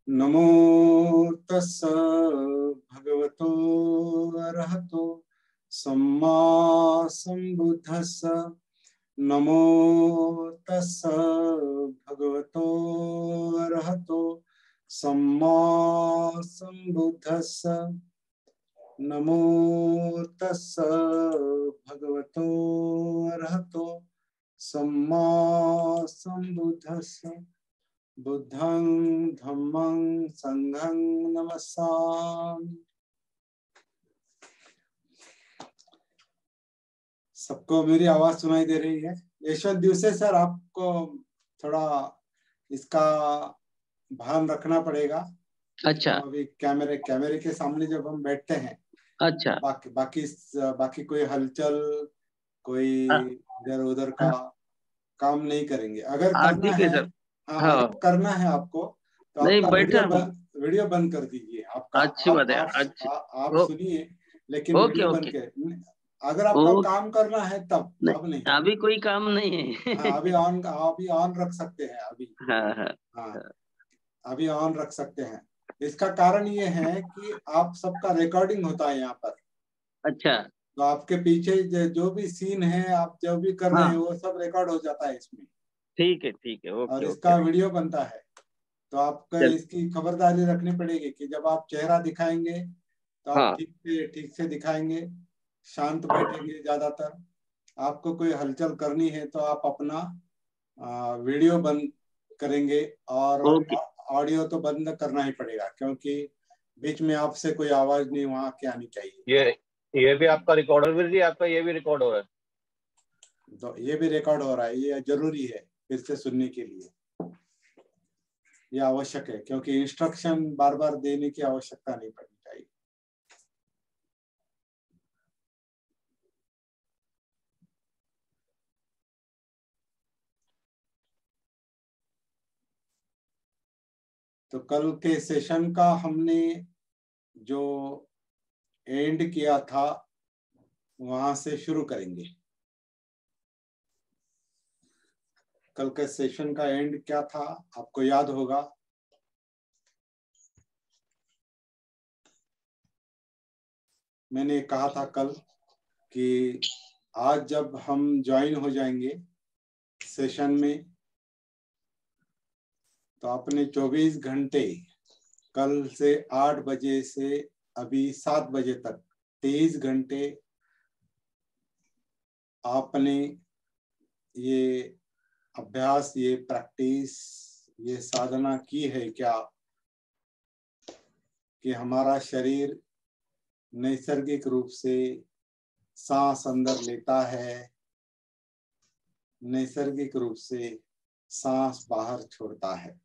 नमो तस्स भगवतो अरहतो सम्मा सम्बुद्धस्स। नमो तस्स भगवतो अरहतो सम्मा सम्बुद्धस्स। नमो तस्स भगवतो अरहतो सम्मा सम्बुद्धस्स। बुद्धं धम्मं संघं नमस्सामि। सबको मेरी आवाज सुनाई दे रही है? यशवंत दिवसे सर, आपको थोड़ा इसका भान रखना पड़ेगा। अच्छा। तो अभी कैमरे के सामने जब हम बैठते हैं, अच्छा। बाकी कोई हलचल, कोई इधर उधर का काम नहीं करेंगे। अगर करना ठीक है है, सर। अगर करना है आपको, तो नहीं, आपका बैठा वीडियो बंद कर दीजिए। आपका अच्छी बात है। आप सुनिए, लेकिन ओके वीडियो बंद ओके। कर। अगर आपको काम करना है तब, अब नहीं। अभी कोई काम नहीं है। हाँ, अभी ऑन रख सकते हैं अभी। हाँ, अभी ऑन रख सकते हैं। इसका कारण ये है कि आप सबका रिकॉर्डिंग होता है यहाँ पर। अच्छा। तो आपके पीछे जो भी सीन है, आप जो भी कर रहे हैं, वो सब रिकॉर्ड हो जाता है इसमें। ठीक है। और ओके इसका ओके। वीडियो बनता है। तो आपको इसकी खबरदारी रखनी पड़ेगी कि जब आप चेहरा दिखाएंगे तो आप ठीक से दिखाएंगे, शांत बैठेंगे। ज्यादातर आपको कोई हलचल करनी है तो आप अपना वीडियो बंद करेंगे, और ऑडियो तो बंद करना ही पड़ेगा, क्योंकि बीच में आपसे कोई आवाज नहीं वहां के आनी चाहिए। ये भी आपका रिकॉर्डर भी, आपका ये भी रिकॉर्ड हो रहा है? तो ये भी रिकॉर्ड हो रहा है, ये जरूरी है फिर से सुनने के लिए। ये आवश्यक है, क्योंकि इंस्ट्रक्शन बार बार देने की आवश्यकता नहीं पड़नी चाहिए। तो कल के सेशन का हमने जो एंड किया था, वहां से शुरू करेंगे। कल के सेशन का एंड क्या था, आपको याद होगा? मैंने कहा था कल कि आज जब हम ज्वाइन हो जाएंगे सेशन में, तो अपने 24 घंटे, कल से 8 बजे से अभी 7 बजे तक 23 घंटे आपने ये अभ्यास, ये प्रैक्टिस, ये साधना की है क्या कि हमारा शरीर नैसर्गिक रूप से सांस अंदर लेता है, नैसर्गिक रूप से सांस बाहर छोड़ता है।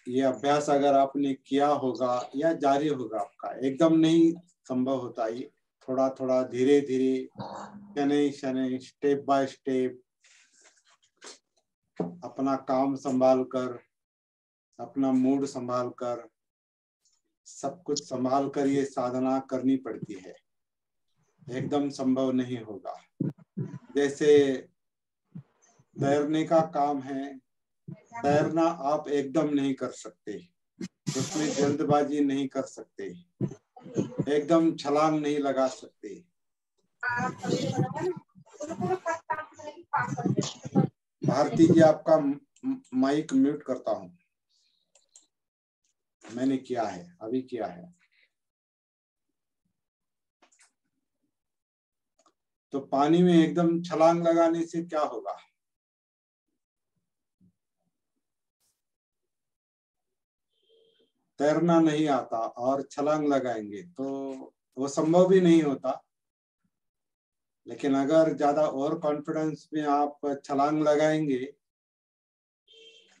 ये अभ्यास अगर आपने किया होगा या जारी होगा आपका, एकदम नहीं संभव होता। ये थोड़ा थोड़ा, धीरे धीरे, शनै शनै, स्टेप बाय स्टेप, अपना काम संभाल कर, अपना मूड संभाल कर, सब कुछ संभाल कर ये साधना करनी पड़ती है। एकदम संभव नहीं होगा। जैसे तैरने का काम है, तैरना आप एकदम नहीं कर सकते, उसमें जल्दबाजी नहीं कर सकते, एकदम छलांग नहीं लगा सकते। भारती जी, आपका माइक म्यूट करता हूं। मैंने किया है, अभी किया है। तो पानी में एकदम छलांग लगाने से क्या होगा? तैरना नहीं आता और छलांग लगाएंगे तो वो संभव भी नहीं होता। लेकिन अगर ज्यादा ओवर कॉन्फिडेंस में आप छलांग लगाएंगे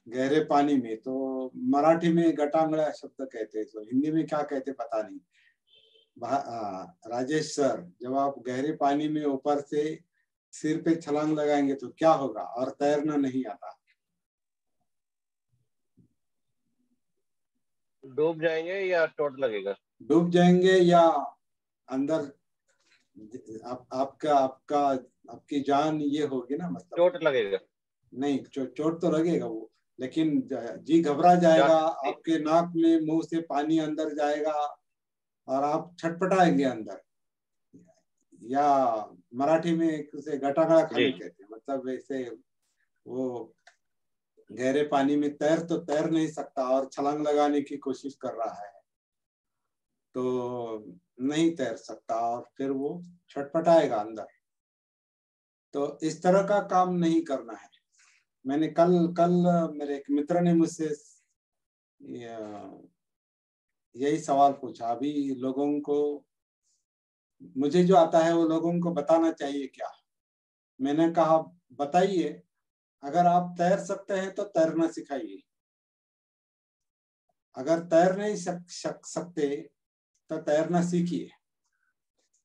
गहरे पानी में, तो मराठी में गटांगड़ा शब्द कहते हैं, तो हिंदी में क्या कहते पता नहीं। राजेश सर, जब आप गहरे पानी में ऊपर से सिर पे छलांग लगाएंगे तो क्या होगा? और तैरना नहीं आता, डूब जाएंगे या चोट लगेगा? डूब जाएंगे या अंदर आपकी जान ये होगी ना, मतलब चोट लगेगा? नहीं, चोट तो लगेगा। वो लेकिन जी घबरा जाएगा, आपके नाक में मुंह से पानी अंदर जाएगा और आप छटपटाएंगे अंदर, या मराठी में उसे गटागड़ा खाने कहते हैं, मतलब वैसे वो गहरे पानी में तो तैर नहीं सकता और छलांग लगाने की कोशिश कर रहा है तो नहीं तैर सकता और फिर वो छटपटाएगा अंदर। तो इस तरह का काम नहीं करना है। मैंने कल मेरे एक मित्र ने मुझसे यही सवाल पूछा, अभी लोगों को, मुझे जो आता है वो लोगों को बताना चाहिए क्या? मैंने कहा बताइए, अगर आप तैर सकते हैं तो तैरना सिखाइए, अगर तैर नहीं सकते तो तैरना सीखिए।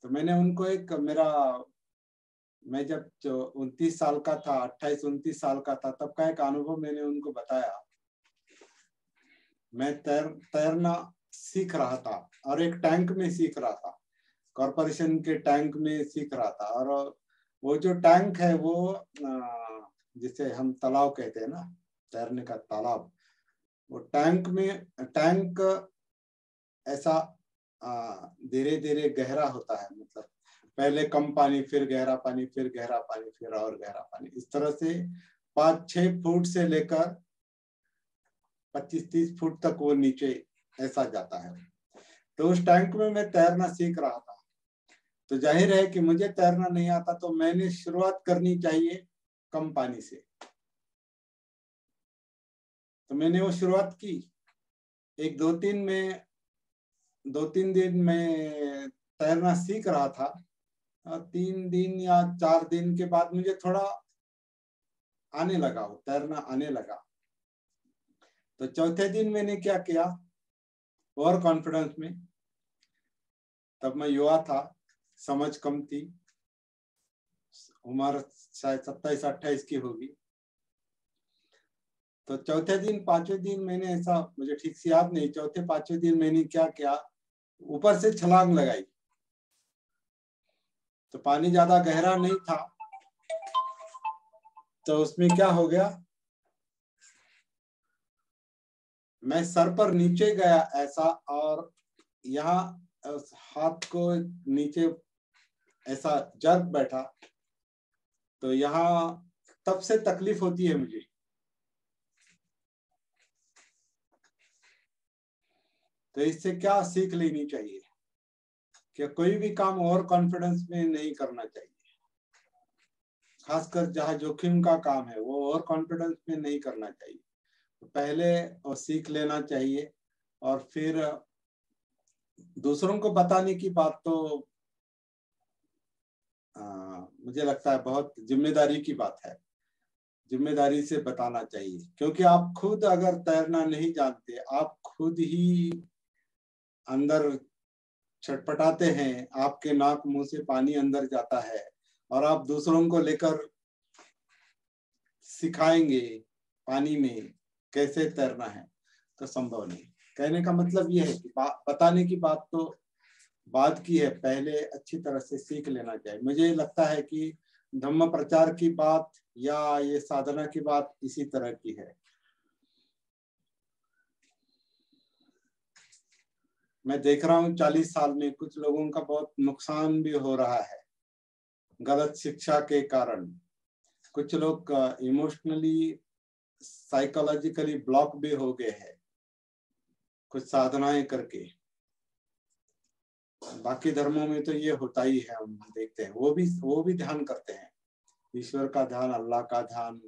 तो मैंने उनको मैं जब 29 साल का था, 28-29 साल का था, तब का एक अनुभव मैंने उनको बताया। मैं तैरना सीख रहा था और एक टैंक में सीख रहा था, कॉरपोरेशन के टैंक में सीख रहा था। और वो जो टैंक है वो जिसे हम तालाब कहते हैं ना, तैरने का तालाब, वो टैंक ऐसा धीरे धीरे गहरा होता है, मतलब पहले कम पानी, फिर गहरा पानी, फिर गहरा पानी, फिर और गहरा पानी, इस तरह से 5-6 फुट से लेकर 25-30 फुट तक वो नीचे ऐसा जाता है। तो उस टैंक में मैं तैरना सीख रहा था। तो जाहिर है कि मुझे तैरना नहीं आता, तो मैंने शुरुआत करनी चाहिए कम पानी से। तो मैंने वो शुरुआत की। 2-3 दिन में तैरना सीख रहा था। 3 दिन या 4 दिन के बाद मुझे थोड़ा आने लगा, वो तैरना आने लगा। तो चौथे दिन मैंने क्या किया, ओवर कॉन्फिडेंस में, तब मैं युवा था, समझ कम थी, उम्र शायद 27-28 की होगी। तो चौथे दिन 5वें दिन मैंने, ऐसा मुझे ठीक से याद नहीं, 4-5वें दिन मैंने क्या किया, ऊपर से छलांग लगाई। तो पानी ज्यादा गहरा नहीं था, तो उसमें क्या हो गया, मैं सर पर नीचे गया ऐसा, और यहाँ हाथ को नीचे ऐसा जर्क बैठा। तो यहाँ तब से तकलीफ होती है मुझे। तो इससे क्या सीख लेनी चाहिए कि कोई भी काम ओवर कॉन्फिडेंस में नहीं करना चाहिए, खासकर जहाँ जोखिम का काम है वो ओवर कॉन्फिडेंस में नहीं करना चाहिए। तो पहले और सीख लेना चाहिए, और फिर दूसरों को बताने की बात तो मुझे लगता है बहुत जिम्मेदारी की बात है, जिम्मेदारी से बताना चाहिए। क्योंकि आप खुद अगर तैरना नहीं जानते, आप खुद ही अंदर छटपटाते हैं, आपके नाक मुंह से पानी अंदर जाता है, और आप दूसरों को लेकर सिखाएंगे पानी में कैसे तैरना है, तो संभव नहीं। कहने का मतलब यह है कि बताने की बात तो बाद की है, पहले अच्छी तरह से सीख लेना चाहिए। मुझे लगता है कि धम्म प्रचार की बात या ये साधना की बात इसी तरह की है। मैं देख रहा हूँ 40 साल में कुछ लोगों का बहुत नुकसान भी हो रहा है गलत शिक्षा के कारण। कुछ लोग इमोशनली, साइकोलॉजिकली ब्लॉक भी हो गए हैं कुछ साधनाएं करके। बाकी धर्मों में तो ये होता ही है, हम देखते हैं, वो भी ध्यान करते हैं, ईश्वर का ध्यान, अल्लाह का ध्यान,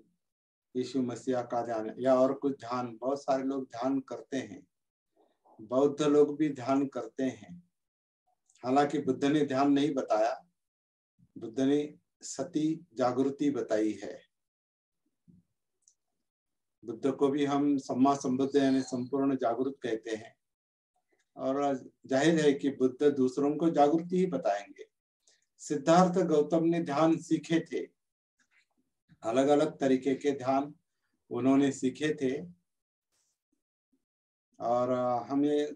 यीशु मसीह का ध्यान, या और कुछ ध्यान, बहुत सारे लोग ध्यान करते हैं। बौद्ध लोग भी ध्यान करते हैं। हालांकि बुद्ध ने ध्यान नहीं बताया, बुद्ध ने सती जागृति बताई है। बुद्ध को भी हम सम्मा संबुद्ध यानी संपूर्ण जागृत कहते हैं, और जाहिर है कि बुद्ध दूसरों को जागृति ही बताएंगे। सिद्धार्थ गौतम ने ध्यान सीखे थे, अलग अलग तरीके के ध्यान उन्होंने सीखे थे। और हमें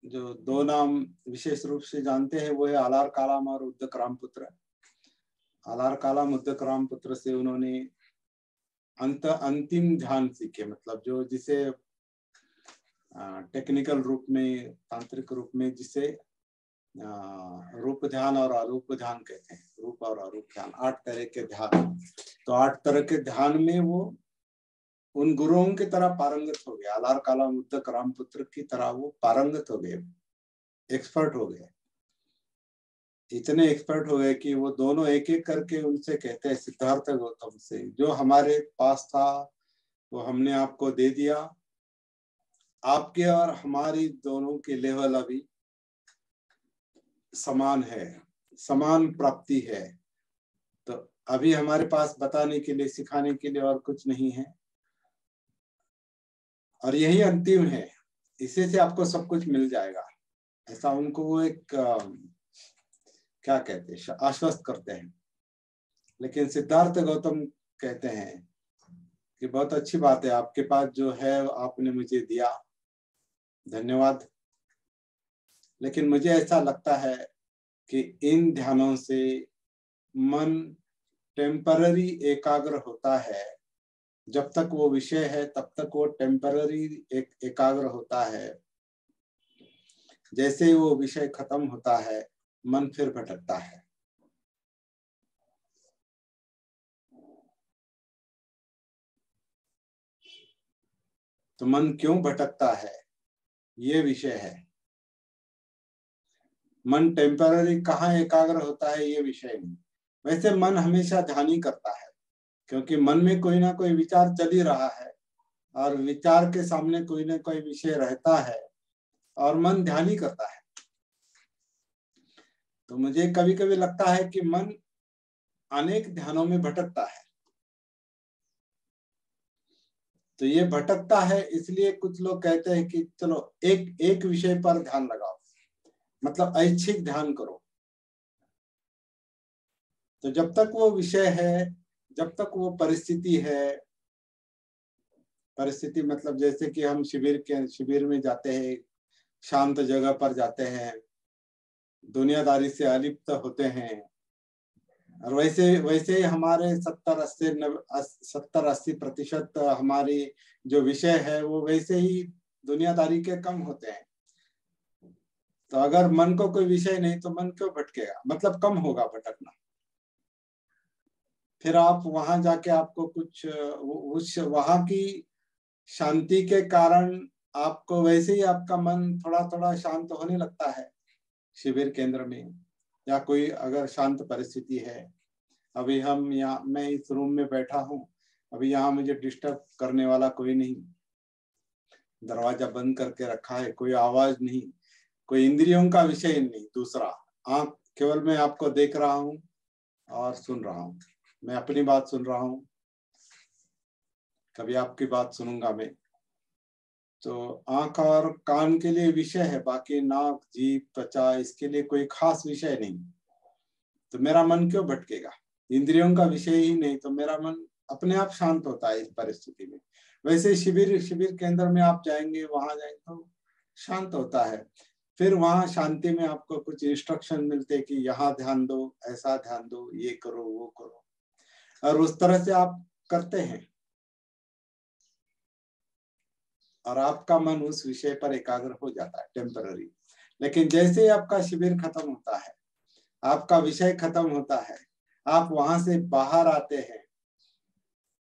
जो 2 नाम विशेष रूप से जानते हैं वो है आलार कालाम और उद्दक रामपुत्र। आलार कालाम उद्दक रामपुत्र से उन्होंने अंतिम ध्यान सीखे, मतलब जो जिसे टेक्निकल रूप में, तांत्रिक रूप में जिसे रूप ध्यान और अरूप ध्यान कहते हैं। रूप और अरूप ध्यान 8 तरह के ध्यान। तो 8 तरह के ध्यान में वो उन गुरुओं की तरह पारंगत हो गया, आलार काला मुद्दक रामपुत्र की तरह वो पारंगत हो गए, एक्सपर्ट हो गए। इतने एक्सपर्ट हो गए कि वो दोनों एक एक करके उनसे कहते हैं, सिद्धार्थ गौतम से, जो हमारे पास था वो हमने आपको दे दिया, आपके और हमारी दोनों के लेवल अभी समान है, समान प्राप्ति है। तो अभी हमारे पास बताने के लिए, सिखाने के लिए और कुछ नहीं है, और यही अंतिम है, इसी से आपको सब कुछ मिल जाएगा। ऐसा उनको वो एक क्या कहते हैं, आश्वस्त करते हैं। लेकिन सिद्धार्थ गौतम कहते हैं कि बहुत अच्छी बात है, आपके पास जो है आपने मुझे दिया, धन्यवाद। लेकिन मुझे ऐसा लगता है कि इन ध्यानों से मन टेम्पररी एकाग्र होता है। जब तक वो विषय है तब तक वो टेम्पररी एकाग्र होता है। जैसे वो विषय खत्म होता है, मन फिर भटकता है। तो मन क्यों भटकता है, ये विषय है। मन टेम्पररी कहाँ एकाग्र होता है, ये विषय नहीं। वैसे मन हमेशा ध्यान ही करता है, क्योंकि मन में कोई ना कोई विचार चल ही रहा है, और विचार के सामने कोई ना कोई विषय रहता है, और मन ध्यान ही करता है। तो मुझे कभी कभी लगता है कि मन अनेक ध्यानों में भटकता है। तो ये भटकता है, इसलिए कुछ लोग कहते हैं कि चलो एक विषय पर ध्यान लगाओ, मतलब ऐच्छिक ध्यान करो। तो जब तक वो विषय है, जब तक वो परिस्थिति है, परिस्थिति मतलब जैसे कि हम शिविर में जाते हैं, शांत जगह पर जाते हैं, दुनियादारी से अलिप्त होते हैं, और वैसे हमारे 70-80% हमारी जो विषय है वो वैसे ही दुनियादारी के कम होते हैं। तो अगर मन को कोई विषय नहीं तो मन क्यों भटकेगा, मतलब कम होगा भटकना। फिर आप वहां जाके आपको कुछ उस वहां की शांति के कारण आपको वैसे ही आपका मन थोड़ा थोड़ा शांत होने लगता है शिविर केंद्र में, या कोई अगर शांत परिस्थिति है। अभी हम यहाँ, मैं इस रूम में बैठा हूँ, अभी यहाँ मुझे डिस्टर्ब करने वाला कोई नहीं, दरवाजा बंद करके रखा है, कोई आवाज नहीं, कोई इंद्रियों का विषय नहीं। दूसरा, आंख, केवल मैं आपको देख रहा हूँ और सुन रहा हूँ, मैं अपनी बात सुन रहा हूँ, कभी आपकी बात सुनूंगा मैं। तो आंख और कान के लिए विषय है, बाकी नाक, जीभ, त्वचा, इसके लिए कोई खास विषय नहीं। तो मेरा मन क्यों भटकेगा, इंद्रियों का विषय ही नहीं, तो मेरा मन अपने आप शांत होता है इस परिस्थिति में। वैसे शिविर केंद्र में आप जाएंगे, वहां जाएंगे तो शांत होता है। फिर वहां शांति में आपको कुछ इंस्ट्रक्शन मिलते कि यहाँ ध्यान दो, ऐसा ध्यान दो, ये करो, वो करो, और उस तरह से आप करते हैं, और आपका मन उस विषय पर एकाग्र हो जाता है टेम्पररी। लेकिन जैसे ही आपका शिविर खत्म होता है, आपका विषय खत्म होता है, आप वहां से बाहर आते हैं,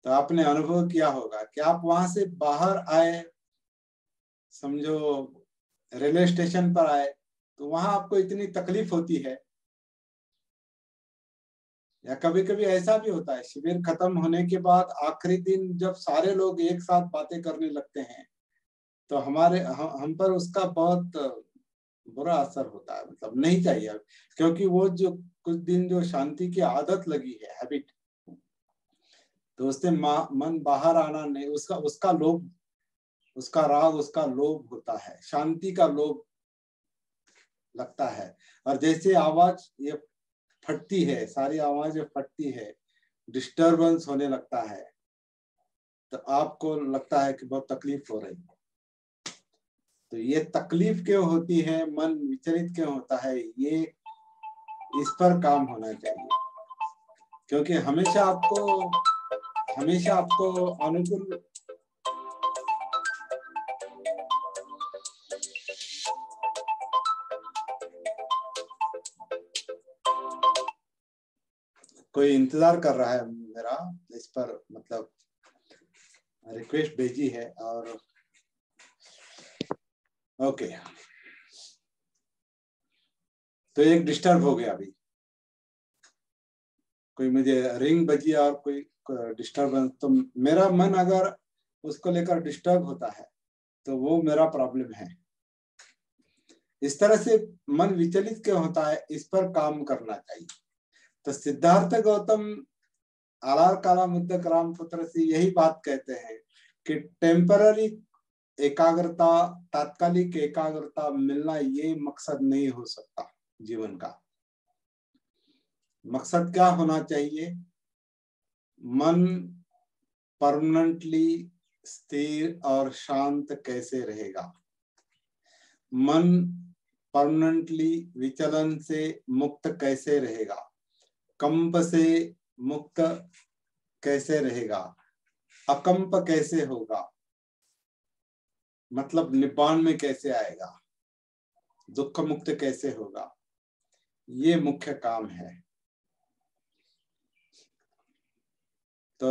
तो आपने अनुभव किया होगा कि आप वहां से बाहर आए, समझो रेलवे स्टेशन पर आए, तो वहां आपको इतनी तकलीफ होती है। या कभी कभी ऐसा भी होता है, शिविर खत्म होने के बाद आखिरी दिन जब सारे लोग एक साथ बातें करने लगते हैं, तो हम पर उसका बहुत बुरा असर होता है, मतलब नहीं चाहिए। क्योंकि वो जो कुछ दिन जो शांति की आदत लगी है, हैबिट, तो उससे मन बाहर आना नहीं, उसका लोभ, उसका राग, उसका लोभ होता है, शांति का लोभ लगता है। और जैसे आवाज ये फटती है, सारी आवाजें फटती है, डिस्टरबेंस होने लगता है, तो आपको लगता है कि बहुत तकलीफ हो रही है। तो ये तकलीफ क्यों होती है, मन विचलित क्यों होता है, ये इस पर काम होना चाहिए। क्योंकि हमेशा आपको हमेशा आपको अनुकूल कोई इंतजार कर रहा है मेरा इस पर, मतलब रिक्वेस्ट भेजी है और ओके। तो एक डिस्टर्ब हो गया अभी, कोई मुझे रिंग बजी और कोई डिस्टर्बेंस, तो मेरा मन अगर उसको लेकर डिस्टर्ब होता है तो वो मेरा प्रॉब्लम है। इस तरह से मन विचलित क्यों होता है, इस पर काम करना चाहिए। तो सिद्धार्थ गौतम आलार काला मुद्दक राम पुत्र से यही बात कहते हैं कि टेम्पररी एकाग्रता, तात्कालिक एकाग्रता मिलना ये मकसद नहीं हो सकता। जीवन का मकसद क्या होना चाहिए? मन परमानेंटली स्थिर और शांत कैसे रहेगा, मन परमानेंटली विचलन से मुक्त कैसे रहेगा, कंप से मुक्त कैसे रहेगा, अकंप कैसे होगा, मतलब निब्बान में कैसे आएगा, दुख मुक्त कैसे होगा, ये मुख्य काम है। तो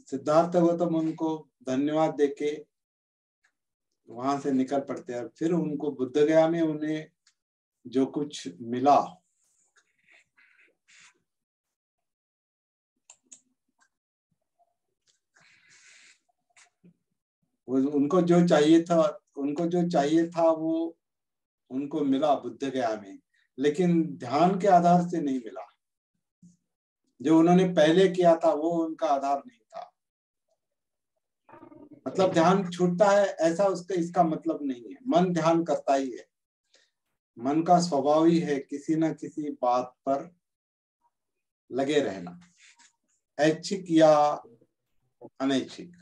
सिद्धार्थ गौतम उनको धन्यवाद देके वहां से निकल पड़ते हैं। फिर उनको बुद्ध गया में उन्हें जो कुछ मिला, उनको जो चाहिए था वो उनको मिला बुद्ध गया में, लेकिन ध्यान के आधार से नहीं मिला। जो उन्होंने पहले किया था वो उनका आधार नहीं था। मतलब ध्यान छूटता है ऐसा उसका इसका मतलब नहीं है। मन ध्यान करता ही है, मन का स्वभाव ही है किसी न किसी बात पर लगे रहना, ऐच्छिक या अनैच्छिक।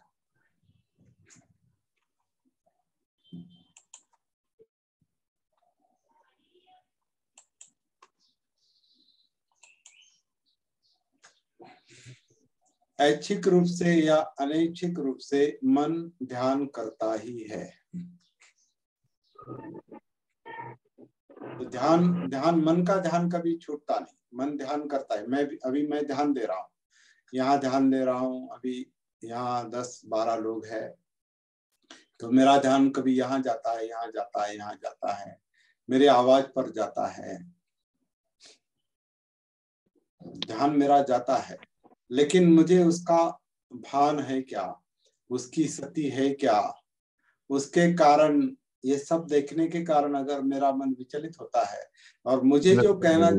ऐच्छिक रूप से या अनैच्छिक रूप से मन ध्यान करता ही है। तो ध्यान मन का ध्यान कभी छूटता नहीं, मन ध्यान करता है। मैं ध्यान दे रहा हूँ, यहाँ ध्यान दे रहा हूँ, अभी यहाँ 10-12 लोग हैं, तो मेरा ध्यान कभी यहाँ जाता है, यहाँ जाता है, यहाँ जाता है, मेरे आवाज पर जाता है, ध्यान मेरा जाता है, लेकिन मुझे उसका भान है क्या, उसकी स्थिति है क्या, उसके कारण, ये सब देखने के कारण अगर मेरा मन विचलित होता है और मुझे जो कहना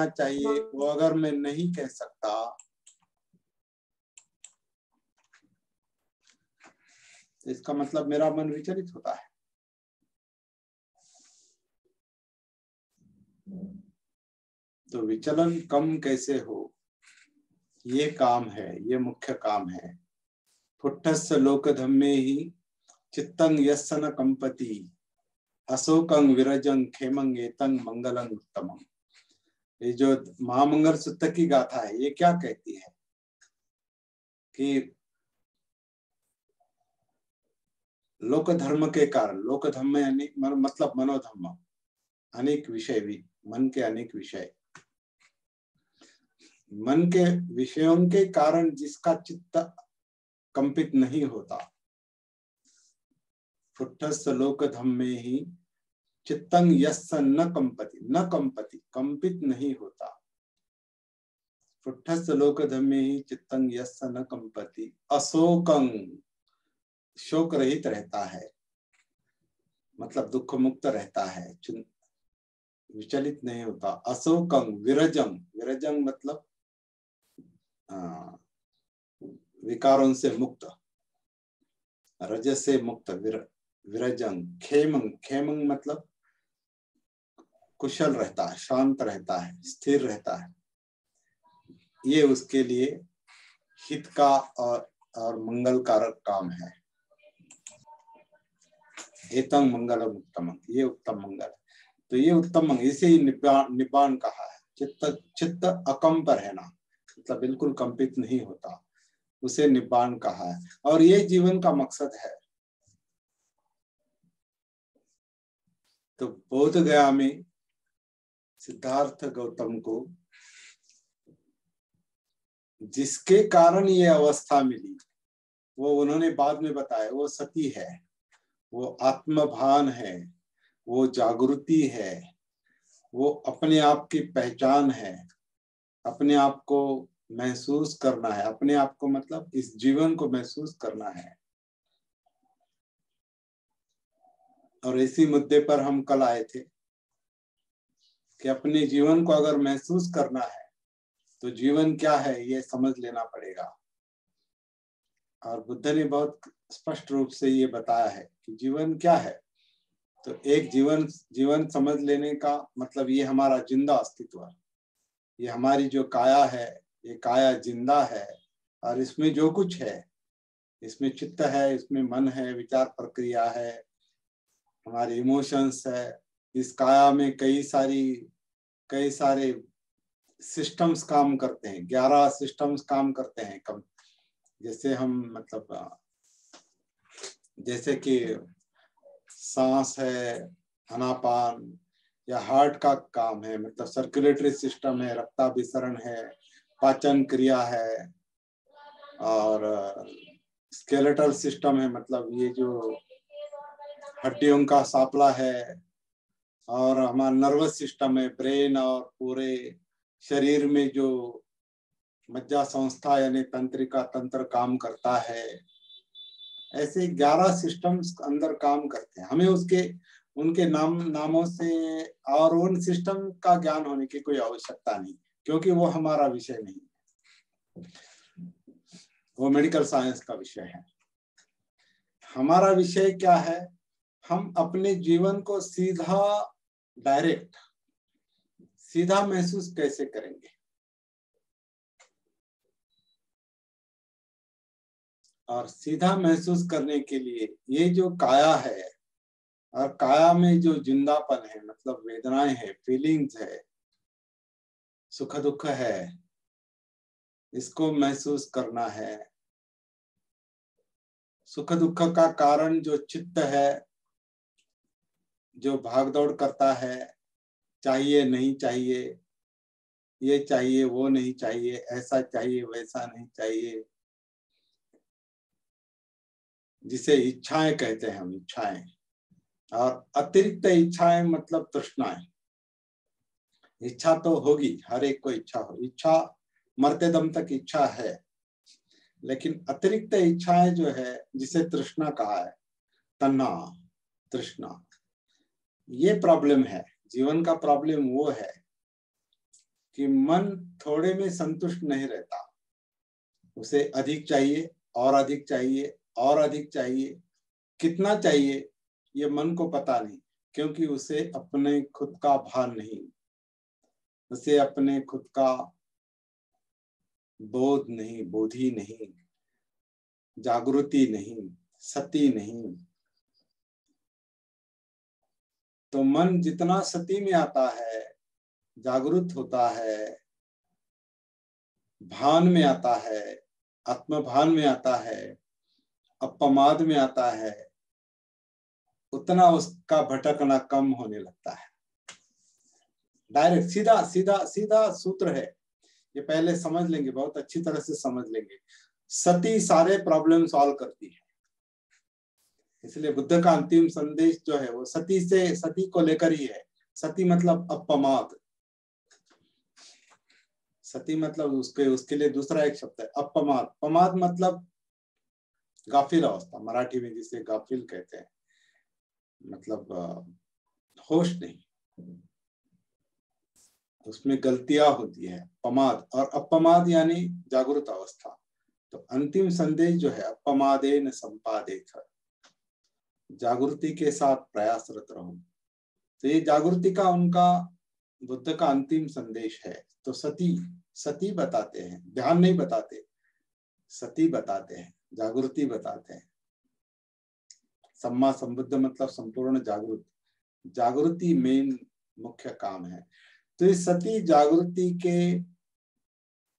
चाहिए वो अगर मैं नहीं कह सकता, इसका मतलब मेरा मन विचलित होता है। तो विचलन कम कैसे हो, ये काम है, ये मुख्य काम है। फुट्टस्य लोकधम्मे ही चित्तं यस्य न कंपति, अशोकं विरजं खेमं एतं मंगलं उत्तमम्। ये जो महामंगल सूत्र की गाथा है, ये क्या कहती है कि लोक धर्म के कारण, लोक धर्म यानी मतलब मनोधर्म, अनेक विषय भी, मन के अनेक विषय, मन के विषयों के कारण जिसका चित्त कंपित नहीं होता, फुट्टस्य लोक धम्मे ही चित्तं यस्य न कंपति, न कंपति कंपित नहीं होता, फुट्टस्य लोक धम्मे ही चित्तं यस्य न कंपति, अशोकं शोक रहित रहता है, मतलब दुख मुक्त रहता है, विचलित नहीं होता। अशोकं विरजं, विरजं मतलब विकारों से मुक्त, रज से मुक्त, विरजं। खेमं, खेमं मतलब कुशल रहता है, शांत रहता है, स्थिर रहता है। ये उसके लिए हित का और मंगल कारक काम है। एतं मंगलम उत्तमं, ये उत्तम मंगल है। तो ये उत्तम मंगल, इसे ही निब्बान कहा है। चित्त अकंप रहना, मतलब बिल्कुल कंपित नहीं होता, उसे निब्बान कहा है। और ये जीवन का मकसद है। तो बोध गया में सिद्धार्थ गौतम को जिसके कारण ये अवस्था मिली, वो उन्होंने बाद में बताया, वो सती है, वो आत्मभान है, वो जागृति है, वो अपने आप की पहचान है, अपने आप को महसूस करना है, अपने आप को मतलब इस जीवन को महसूस करना है। और इसी मुद्दे पर हम कल आए थे कि अपने जीवन को अगर महसूस करना है तो जीवन क्या है ये समझ लेना पड़ेगा। और बुद्ध ने बहुत स्पष्ट रूप से ये बताया है कि जीवन क्या है। तो एक जीवन समझ लेने का मतलब ये हमारा जिंदा अस्तित्व, ये हमारी जो काया है, ये काया जिंदा है। और इसमें जो कुछ है, इसमें चित्त है, इसमें मन है, विचार प्रक्रिया है, हमारे इमोशंस है। इस काया में कई सारे सिस्टम्स काम करते हैं, 11 सिस्टम्स काम करते हैं। कम जैसे हम मतलब जैसे कि सांस है, अनापान, या हार्ट का काम है, मतलब सर्कुलेटरी सिस्टम है, रक्ताभिसरण है, पाचन क्रिया है, और स्केलेटल सिस्टम है, मतलब ये जो हड्डियों का सापला है, और हमारा नर्वस सिस्टम है, ब्रेन, और पूरे शरीर में जो मज्जा संस्था यानी तंत्रिका तंत्र काम करता है। ऐसे 11 सिस्टम्स अंदर काम करते हैं। हमें उनके नामों से और उन सिस्टम का ज्ञान होने की कोई आवश्यकता नहीं, क्योंकि वो हमारा विषय नहीं है, वो मेडिकल साइंस का विषय है। हमारा विषय क्या है? हम अपने जीवन को सीधा महसूस कैसे करेंगे। और सीधा महसूस करने के लिए ये जो काया है, और काया में जो जिंदापन है, मतलब वेदनाएं है, फीलिंग्स है, सुख दुख है, इसको महसूस करना है। सुख दुख का कारण जो चित्त है, जो भागदौड़ करता है, चाहिए नहीं चाहिए, ये चाहिए वो नहीं चाहिए, ऐसा चाहिए वैसा नहीं चाहिए, जिसे इच्छाएं कहते हैं हम, इच्छाएं। और अतिरिक्त इच्छाएं मतलब तृष्णाएं। इच्छा तो होगी, हर एक को इच्छा मरते दम तक इच्छा है, लेकिन अतिरिक्त इच्छाएं जो है, जिसे तृष्णा कहा है, तन्ना तृष्णा, ये प्रॉब्लम है। जीवन का प्रॉब्लम वो है कि मन थोड़े में संतुष्ट नहीं रहता, उसे अधिक चाहिए और अधिक चाहिए और अधिक चाहिए। कितना चाहिए ये मन को पता नहीं, क्योंकि उसे अपने खुद का भान नहीं, उसे अपने खुद का बोध नहीं, बोधी नहीं, जागृति नहीं, सती नहीं। तो मन जितना सती में आता है, जागृत होता है, भान में आता है, आत्मभान में आता है, अपमाद में आता है, उतना उसका भटकना कम होने लगता है। डायरेक्ट सीधा सीधा सीधा सूत्र है, ये पहले समझ लेंगे, बहुत अच्छी तरह से समझ लेंगे। सती सारे प्रॉब्लम सॉल्व करती है, इसलिए बुद्ध का अंतिम संदेश जो है वो सती को लेकर ही है। सती मतलब अपमाद, सती मतलब उसके लिए दूसरा एक शब्द है अपमाद। पमाद मतलब गाफिल अवस्था, मराठी में जिसे गाफिल कहते हैं, मतलब होश नहीं, उसमें गलतियां होती है, पमाद। और अपमाद यानी जागृत अवस्था। तो अंतिम संदेश जो है अपमादेन संपादेत, जागृति के साथ प्रयासरत रहो। तो ये जागृति का उनका बुद्ध का अंतिम संदेश है। तो सती बताते हैं, ध्यान नहीं बताते, सती बताते हैं, जागृति बताते हैं। सम्मा संबुद्ध मतलब संपूर्ण जागृति मेन मुख्य काम है। तो इस सती जागृति के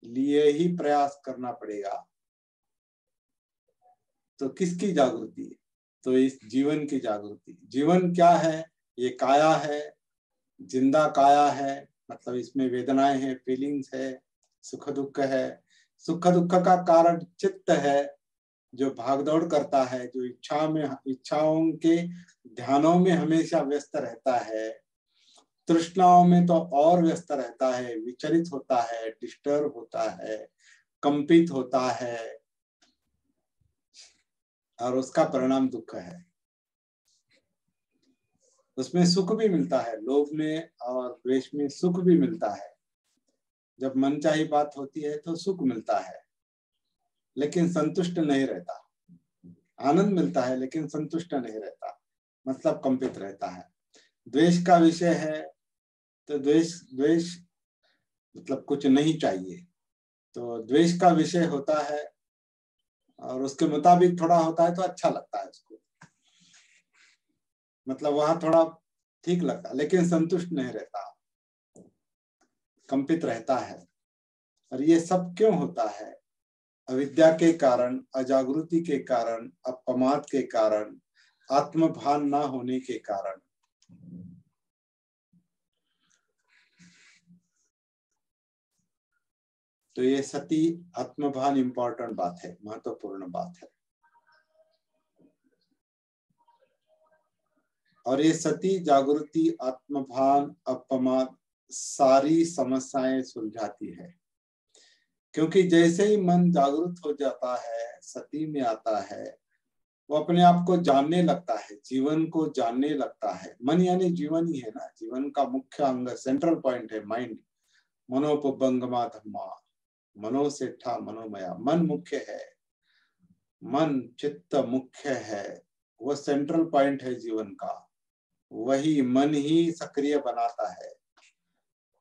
लिए ही प्रयास करना पड़ेगा। तो किसकी जागृति? तो इस जीवन की जागृति। जीवन क्या है? ये काया है, जिंदा काया है, मतलब इसमें वेदनाएं हैं, फीलिंग्स है, सुख दुख है। सुख दुख का कारण चित्त है, जो भागदौड़ करता है, जो इच्छाओं के ध्यानों में हमेशा व्यस्त रहता है, तृष्णाओं में तो और व्यस्त रहता है, विचलित होता है, डिस्टर्ब होता है, कंपित होता है, और उसका परिणाम दुख है। उसमें सुख भी मिलता है, लोभ में और द्वेष में सुख भी मिलता है। जब मनचाही बात होती है तो सुख मिलता है, लेकिन संतुष्ट नहीं रहता। आनंद मिलता है लेकिन संतुष्ट नहीं रहता, मतलब कंपित रहता है। द्वेष का विषय है तो द्वेष मतलब कुछ नहीं चाहिए, तो द्वेष का विषय होता है और उसके मुताबिक थोड़ा होता है तो अच्छा लगता है उसको, मतलब वहां थोड़ा ठीक लगता है, लेकिन संतुष्ट नहीं रहता, कंपित रहता है। और ये सब क्यों होता है? अविद्या के कारण, अजागृति के कारण, अपमाद के कारण, आत्मभान ना होने के कारण। तो ये सती आत्मभान इंपॉर्टेंट बात है, महत्वपूर्ण बात है। और ये सती जागृति, आत्मभान, अपमाद सारी समस्याएं सुलझाती है। क्योंकि जैसे ही मन जागृत हो जाता है, सती में आता है, वो अपने आप को जानने लगता है, जीवन को जानने लगता है। मन यानी जीवन ही है ना, जीवन का मुख्य अंग, सेंट्रल पॉइंट है माइंड। मनोपबंगमा धम्मा, मनो सेठा मनोमया। मन मुख्य है, मन चित्त मुख्य है, वो सेंट्रल पॉइंट है जीवन का। वही मन ही सक्रिय बनाता है,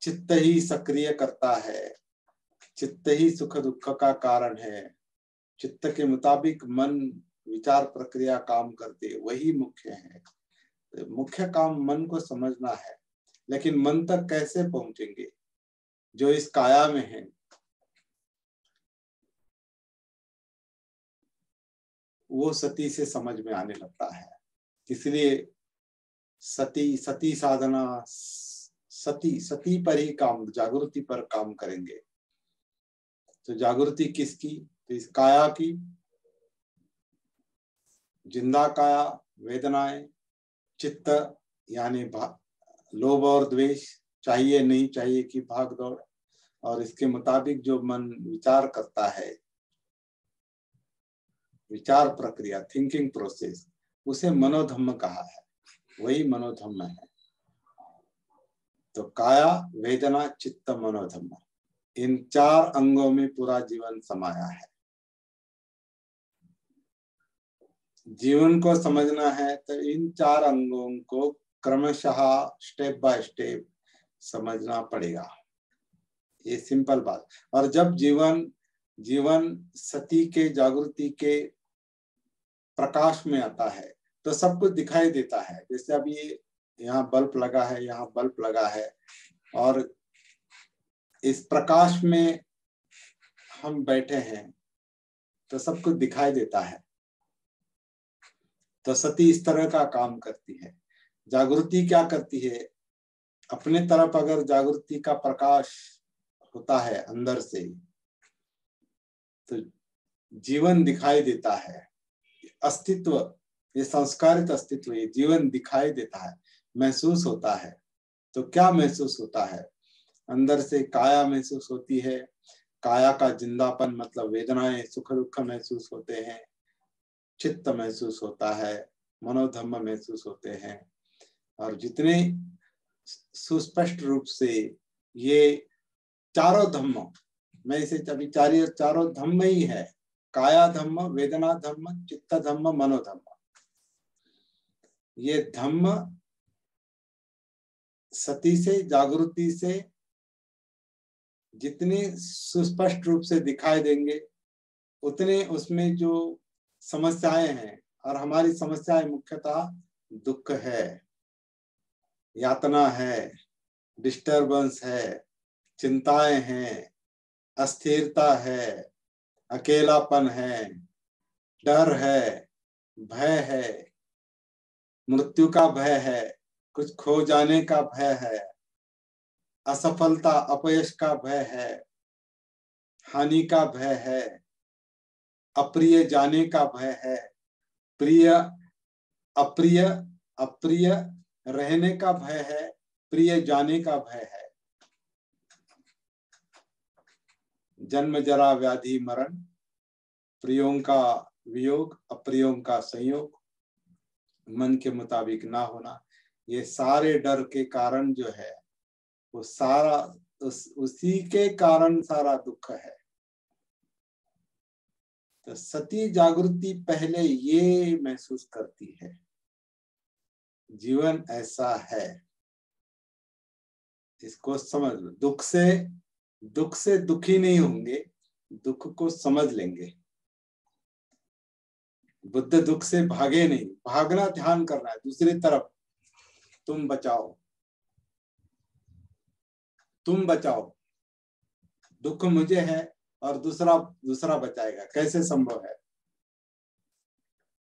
चित्त ही सक्रिय करता है, चित्त ही सुख दुख का कारण है। चित्त के मुताबिक मन विचार प्रक्रिया काम करते, वही मुख्य है। तो मुख्य काम मन को समझना है। लेकिन मन तक कैसे पहुंचेंगे? जो इस काया में है, वो सती से समझ में आने लगता है। इसलिए सती साधना, सती पर ही काम, जागृति पर काम करेंगे। तो जागृति किसकी? तो इस काया की, जिंदा काया, वेदनाएं, चित्त यानी लोभ और द्वेष, चाहिए नहीं चाहिए की भाग दौड़, और इसके मुताबिक जो मन विचार करता है, विचार प्रक्रिया, थिंकिंग प्रोसेस, उसे मनोधम्म कहा है। वही मनोधम्म है। तो काया, वेदना, चित्त, मनोधम्म, इन 4 अंगों में पूरा जीवन समाया है। जीवन को समझना है तो इन 4 अंगों को क्रमशः स्टेप बाय स्टेप समझना पड़ेगा। ये सिंपल बात। और जब जीवन सती के, जागृति के प्रकाश में आता है तो सब कुछ दिखाई देता है। जैसे अब ये यहाँ बल्ब लगा है, यहाँ बल्ब लगा है, और इस प्रकाश में हम बैठे हैं तो सब कुछ दिखाई देता है। तो सती इस तरह का काम करती है। जागृति क्या करती है? अपने तरफ अगर जागृति का प्रकाश होता है अंदर से, तो जीवन दिखाई देता है, अस्तित्व, ये संस्कारित अस्तित्व, ये जीवन दिखाई देता है, महसूस होता है। तो क्या महसूस होता है? अंदर से काया महसूस होती है। काया का जिंदापन मतलब वेदनाएं, सुख दुख महसूस होते हैं, चित्त महसूस होता है, मनोधम्म महसूस होते हैं। और जितने सुस्पष्ट रूप से ये चारों धम्म, मैं इसे अभी चारों धम्म ही है, काया धम्म, वेदना धम्म, चित्त धम्म, मनोधम्म। ये धम्म सती से, जागृति से जितने सुस्पष्ट रूप से दिखाई देंगे, उतने उसमें जो समस्याएं हैं, और हमारी समस्याएं मुख्यतः दुख है, यातना है, डिस्टरबेंस है, चिंताएं हैं, अस्थिरता है, अकेलापन है, डर है, भय है, मृत्यु का भय है, कुछ खो जाने का भय है, असफलता अपयश का भय है, हानि का भय है, अप्रिय जाने का भय है, प्रिय अप्रिय अप्रिय रहने का भय है, प्रिय जाने का भय है, जन्म जरा व्याधि मरण, प्रियों का वियोग, अप्रियों का संयोग, मन के मुताबिक ना होना, ये सारे डर के कारण जो है वो सारा उसी के कारण सारा दुख है। तो सती जागृति पहले ये महसूस करती है, जीवन ऐसा है, इसको समझ लो। दुख से दुखी नहीं होंगे, दुख को समझ लेंगे। बुद्ध दुख से भागे नहीं, भागना ध्यान करना है दूसरी तरफ। तुम बचाओ, तुम बचाओ, दुख मुझे है और दूसरा बचाएगा, कैसे संभव है?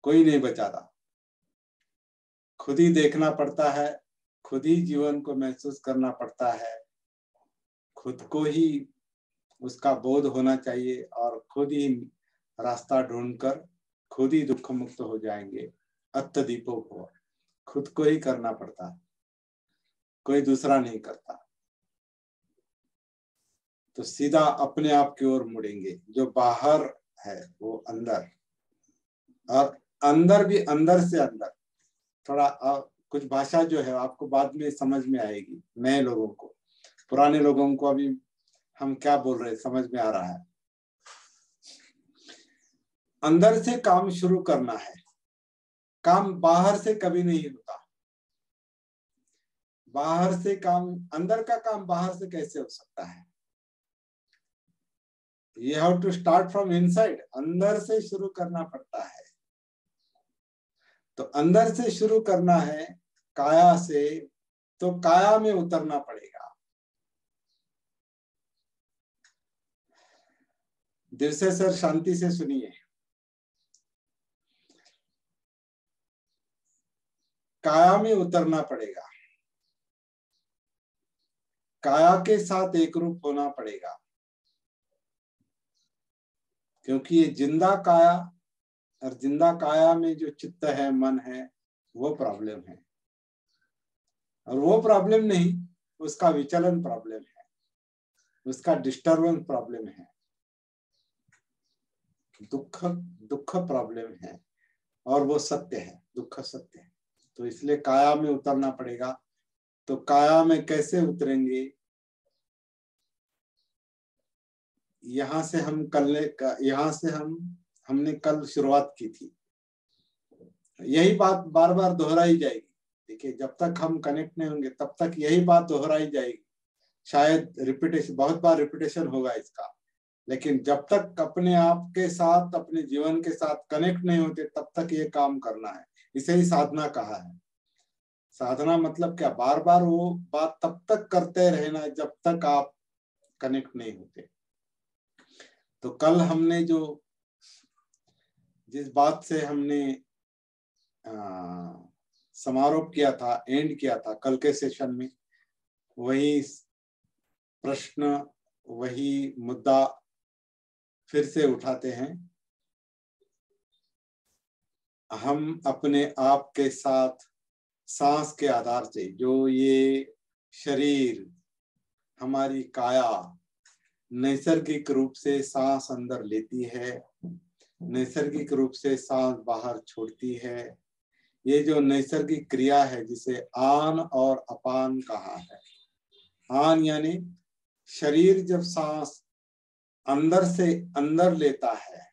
कोई नहीं बचाता, खुद ही देखना पड़ता है, खुद ही जीवन को महसूस करना पड़ता है, खुद को ही उसका बोध होना चाहिए और खुद ही रास्ता ढूंढकर खुद ही दुख मुक्त हो जाएंगे। अत्तदीपो भव, खुद को ही करना पड़ता है, कोई दूसरा नहीं करता। तो सीधा अपने आप की ओर मुड़ेंगे, जो बाहर है वो अंदर, और अंदर भी अंदर से अंदर। थोड़ा कुछ भाषा जो है आपको बाद में समझ में आएगी, नए लोगों को, पुराने लोगों को अभी हम क्या बोल रहे हैं समझ में आ रहा है। अंदर से काम शुरू करना है, काम बाहर से कभी नहीं होता। बाहर से काम, अंदर का काम बाहर से कैसे हो सकता है? You have to start from inside, अंदर से शुरू करना पड़ता है। तो अंदर से शुरू करना है, काया से, तो काया में उतरना पड़ेगा। दिल से सर शांति से सुनिए, काया में उतरना पड़ेगा, काया के साथ एक रूप होना पड़ेगा, क्योंकि ये जिंदा काया और जिंदा काया में जो चित्त है, मन है, वो प्रॉब्लम है। और वो प्रॉब्लम नहीं, उसका विचलन प्रॉब्लम है, उसका डिस्टर्बेंस प्रॉब्लम है, दुख प्रॉब्लम है, और वो सत्य है, दुख सत्य है। तो इसलिए काया में उतरना पड़ेगा। तो काया में कैसे उतरेंगे? यहाँ से हमने कल शुरुआत की थी, यही बात बार बार दोहराई जाएगी। देखिए, जब तक हम कनेक्ट नहीं होंगे तब तक यही बात दोहराई जाएगी। शायद रिपीटेशन, बहुत बार रिपीटेशन होगा इसका, लेकिन जब तक अपने आप के साथ, अपने जीवन के साथ कनेक्ट नहीं होते तब तक ये काम करना है। इसे ही साधना कहा है। साधना मतलब क्या? बार बार वो बात तब तक करते रहना जब तक आप कनेक्ट नहीं होते। तो कल हमने जिस बात से हमने समारोह किया था, एंड किया था कल के सेशन में, वही प्रश्न, वही मुद्दा फिर से उठाते हैं। हम अपने आप के साथ सांस के आधार से, जो ये शरीर, हमारी काया नैसर्गिक रूप से सांस अंदर लेती है, नैसर्गिक रूप से सांस बाहर छोड़ती है, ये जो नैसर्गिक क्रिया है जिसे आन और अपान कहा है। आन यानी शरीर जब सांस अंदर से अंदर लेता है,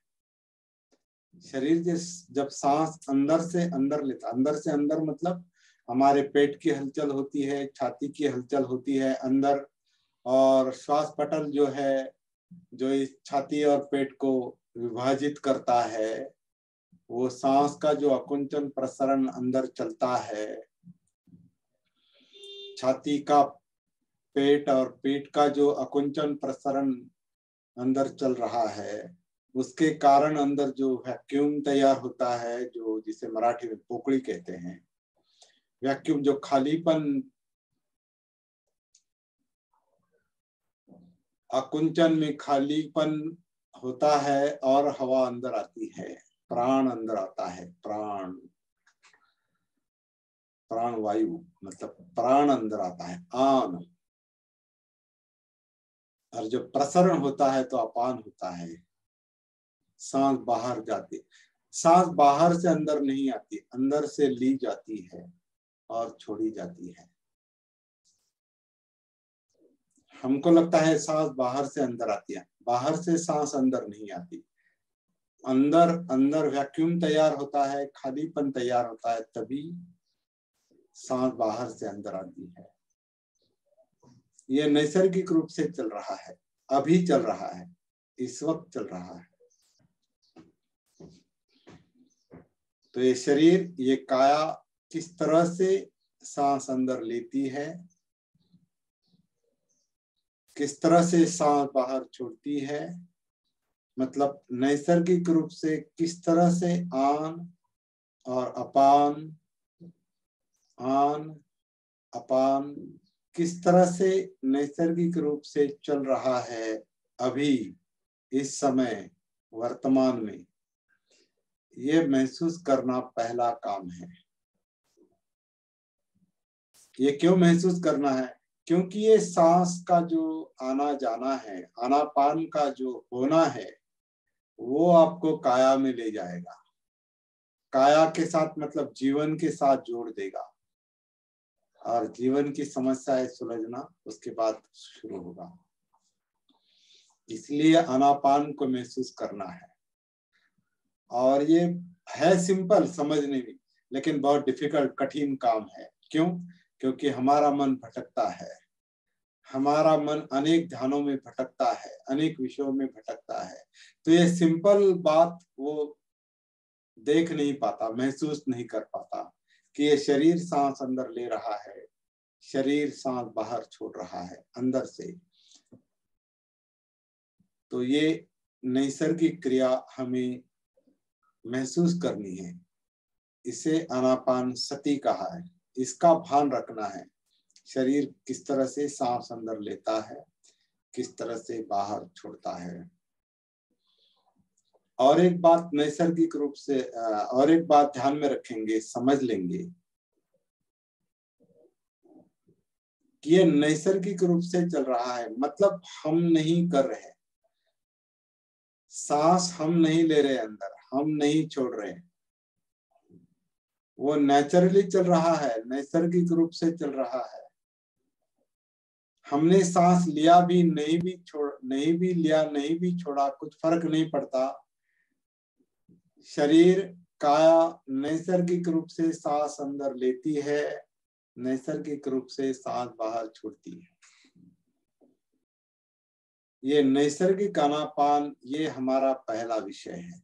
शरीर जब सांस अंदर से अंदर लेता, अंदर से अंदर मतलब हमारे पेट की हलचल होती है, छाती की हलचल होती है अंदर, और श्वास पटल जो है, जो इस छाती और पेट को विभाजित करता है, वो सांस का जो अकुंचन प्रसरण अंदर चलता है, छाती का, पेट और पेट का जो अकुंचन प्रसरण अंदर चल रहा है, उसके कारण अंदर जो वैक्यूम तैयार होता है, जो जिसे मराठी में पोकळी कहते हैं, वैक्यूम, जो खालीपन, आकुंचन में खालीपन होता है और हवा अंदर आती है, प्राण अंदर आता है, प्राण, प्राण वायु मतलब प्राण अंदर आता है, आन, और जब प्रसरण होता है तो अपान होता है, सांस बाहर जाती, सांस बाहर से अंदर नहीं आती, अंदर से ली जाती है और छोड़ी जाती है। हमको लगता है सांस बाहर से अंदर आती है, बाहर से सांस अंदर नहीं आती, अंदर अंदर वैक्यूम तैयार होता है, खालीपन तैयार होता है, तभी सांस बाहर से अंदर आती है। ये नैसर्गिक रूप से चल रहा है, अभी चल रहा है, इस वक्त चल रहा है। तो ये शरीर, ये काया किस तरह से सांस अंदर लेती है, किस तरह से सांस बाहर छोड़ती है, मतलब नैसर्गिक रूप से किस तरह से आन और अपान, आन अपान किस तरह से नैसर्गिक रूप से चल रहा है अभी, इस समय, वर्तमान में, ये महसूस करना पहला काम है। ये क्यों महसूस करना है? क्योंकि ये सांस का जो आना जाना है, आनापान का जो होना है, वो आपको काया में ले जाएगा, काया के साथ मतलब जीवन के साथ जोड़ देगा, और जीवन की समस्याएं सुलझना उसके बाद शुरू होगा। इसलिए आनापान को महसूस करना है। और ये है सिंपल समझने में, लेकिन बहुत डिफिकल्ट, कठिन काम है। क्यों? क्योंकि हमारा मन भटकता है, हमारा मन अनेक ध्यानों में भटकता है, अनेक विषयों में भटकता है। तो ये सिंपल बात वो देख नहीं पाता, महसूस नहीं कर पाता कि ये शरीर सांस अंदर ले रहा है, शरीर सांस बाहर छोड़ रहा है अंदर से। तो ये नैसर्गिक क्रिया हमें महसूस करनी है। इसे आनापान सती कहा है। इसका भान रखना है, शरीर किस तरह से सांस अंदर लेता है, किस तरह से बाहर छोड़ता है। और एक बात नैसर्गिक रूप से, और एक बात ध्यान में रखेंगे, समझ लेंगे कि ये नैसर्गिक रूप से चल रहा है, मतलब हम नहीं कर रहे, सांस हम नहीं ले रहे अंदर, हम नहीं छोड़ रहे, वो नेचुरली चल रहा है, नैसर्गिक रूप से चल रहा है। हमने सांस लिया भी, नहीं भी छोड़, नहीं भी लिया, नहीं भी छोड़ा, कुछ फर्क नहीं पड़ता। शरीर, काया नैसर्गिक रूप से सांस अंदर लेती है, नैसर्गिक रूप से सांस बाहर छोड़ती है। ये नैसर्गिक आनापान, ये हमारा पहला विषय है।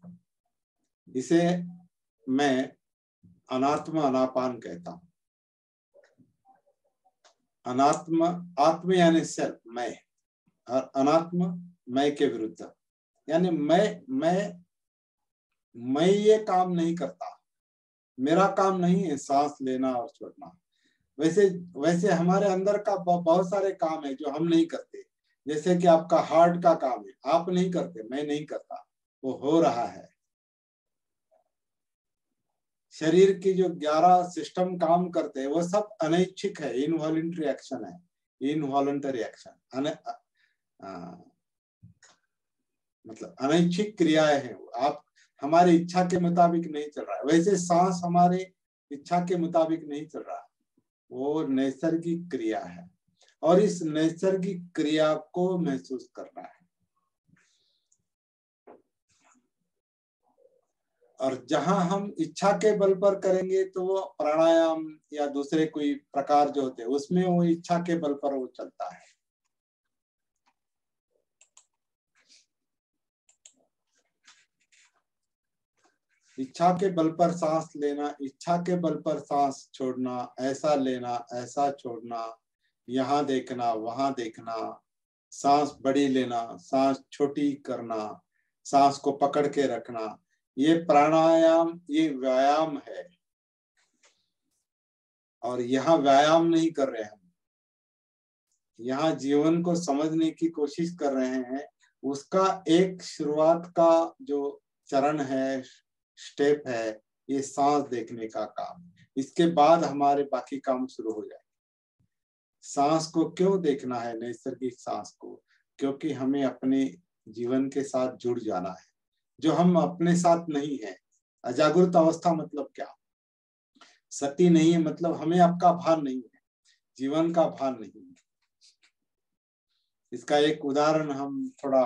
इसे मैं अनात्म आनापान कहता हूं। अनात्म, आत्म यानी सेल्फ, मैं, और अनात्म मैं के विरुद्ध, यानी मैं ये काम नहीं करता, मेरा काम नहीं है सांस लेना और छोड़ना। वैसे हमारे अंदर का बहुत सारे काम है जो हम नहीं करते। जैसे कि आपका हार्ट का काम है, आप नहीं करते, मैं नहीं करता, वो हो रहा है। शरीर की जो 11 सिस्टम काम करते हैं वो सब अनैच्छिक है, इनवॉलंटरी एक्शन है, इनवॉलंटरी एक्शन, मतलब अनैच्छिक क्रियाएं हैं। आप हमारी इच्छा के मुताबिक नहीं चल रहा है। वैसे सांस हमारे इच्छा के मुताबिक नहीं चल रहा, वो नैसर्गिक क्रिया है, और इस नैसर्गिक क्रिया को महसूस करना है। और जहां हम इच्छा के बल पर करेंगे तो वो प्राणायाम या दूसरे कोई प्रकार जो होते हैं, उसमें वो इच्छा के बल पर वो चलता है। इच्छा के बल पर सांस लेना, इच्छा के बल पर सांस छोड़ना, ऐसा लेना, ऐसा छोड़ना, यहाँ देखना, वहां देखना, सांस बड़ी लेना, सांस छोटी करना, सांस को पकड़ के रखना, ये प्राणायाम, ये व्यायाम है। और यहाँ व्यायाम नहीं कर रहे हम, यहाँ जीवन को समझने की कोशिश कर रहे हैं। उसका एक शुरुआत का जो चरण है, स्टेप है, ये सांस देखने का काम। इसके बाद हमारे बाकी काम शुरू हो जाए। सांस को क्यों देखना है, नैसर्गिक सांस को? क्योंकि हमें अपने जीवन के साथ जुड़ जाना है, जो हम अपने साथ नहीं है। अजागृत अवस्था मतलब क्या? सती नहीं है मतलब हमें आपका भान नहीं है, जीवन का भान नहीं है। इसका एक उदाहरण हम थोड़ा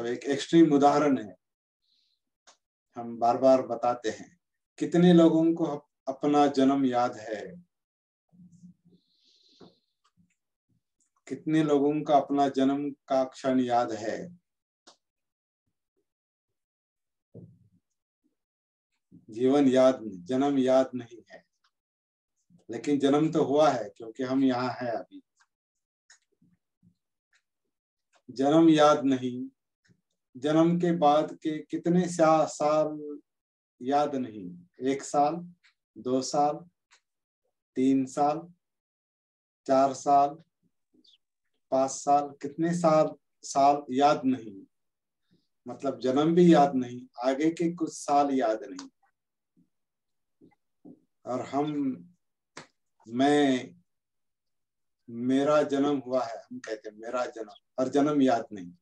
एक एक्सट्रीम उदाहरण है, हम बार बार बताते हैं। कितने लोगों को अपना जन्म याद है? कितने लोगों का अपना जन्म का क्षण याद है? जीवन याद नहीं, जन्म याद नहीं है। लेकिन जन्म तो हुआ है, क्योंकि हम यहाँ हैं अभी। जन्म याद नहीं, जन्म के बाद के कितने साल याद नहीं। 1 साल, 2 साल, 3 साल, 4 साल, 5 साल, कितने साल याद नहीं। मतलब जन्म भी याद नहीं, आगे के कुछ साल याद नहीं। और मेरा जन्म हुआ है, हम कहते हैं मेरा जन्म, और जन्म याद नहीं।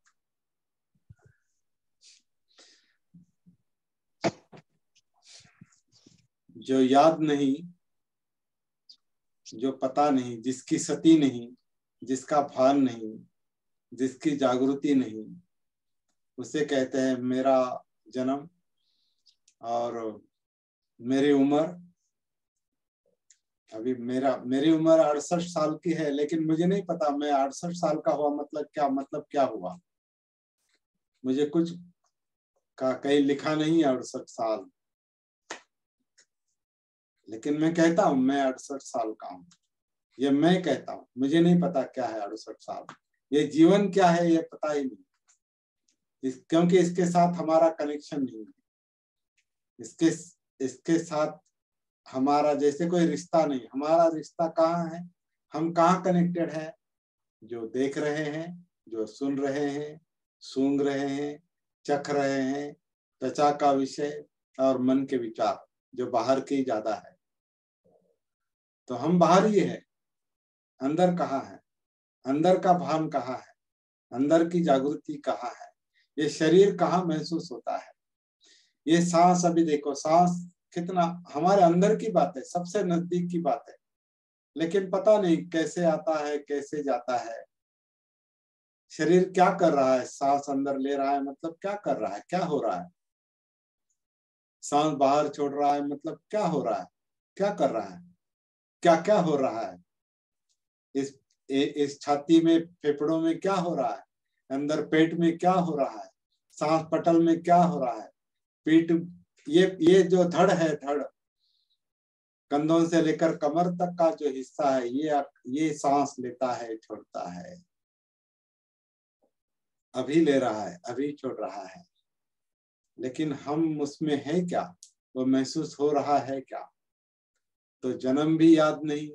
जो याद नहीं, जो पता नहीं, जिसकी सती नहीं, जिसका भान नहीं, जिसकी जागृति नहीं, उसे कहते हैं मेरा जन्म। और मेरी उम्र, अभी मेरी उम्र 68 साल की है, लेकिन मुझे नहीं पता मैं 68 साल का हुआ मतलब क्या हुआ। मुझे कुछ का कहीं लिखा नहीं है 68 साल, लेकिन मैं कहता हूं मैं 68 साल का हूं। ये मैं कहता हूं, मुझे नहीं पता क्या है 68 साल। ये जीवन क्या है ये पता ही नहीं, क्योंकि इसके साथ हमारा कनेक्शन नहीं है। इसके साथ हमारा जैसे कोई रिश्ता नहीं। हमारा रिश्ता कहाँ है? हम कहाँ कनेक्टेड है? जो देख रहे हैं, जो सुन रहे हैं, सूंघ रहे हैं, चख रहे हैं, त्वचा का विषय और मन के विचार, जो बाहर की ज्यादा है। तो हम बाहर ही है, अंदर कहाँ है? अंदर का भान कहाँ है? अंदर की जागृति कहाँ है? ये शरीर कहाँ महसूस होता है? ये सांस, अभी देखो सांस कितना हमारे अंदर की बात है, सबसे नजदीक की बात है, लेकिन पता नहीं कैसे आता है, कैसे जाता है। शरीर क्या कर रहा है? सांस अंदर ले रहा है मतलब क्या कर रहा है, क्या हो रहा है? सांस बाहर छोड़ रहा है मतलब क्या हो रहा है, क्या कर रहा है, क्या क्या हो रहा है? इस छाती में, फेफड़ों में क्या हो रहा है? अंदर पेट में क्या हो रहा है? सांस पटल में क्या हो रहा है? पीठ, ये जो धड़ है, धड़ कंधों से लेकर कमर तक का जो हिस्सा है, ये सांस लेता है, छोड़ता है। अभी ले रहा है, अभी छोड़ रहा है, लेकिन हम उसमें है क्या? वो महसूस हो रहा है क्या? तो जन्म भी याद नहीं,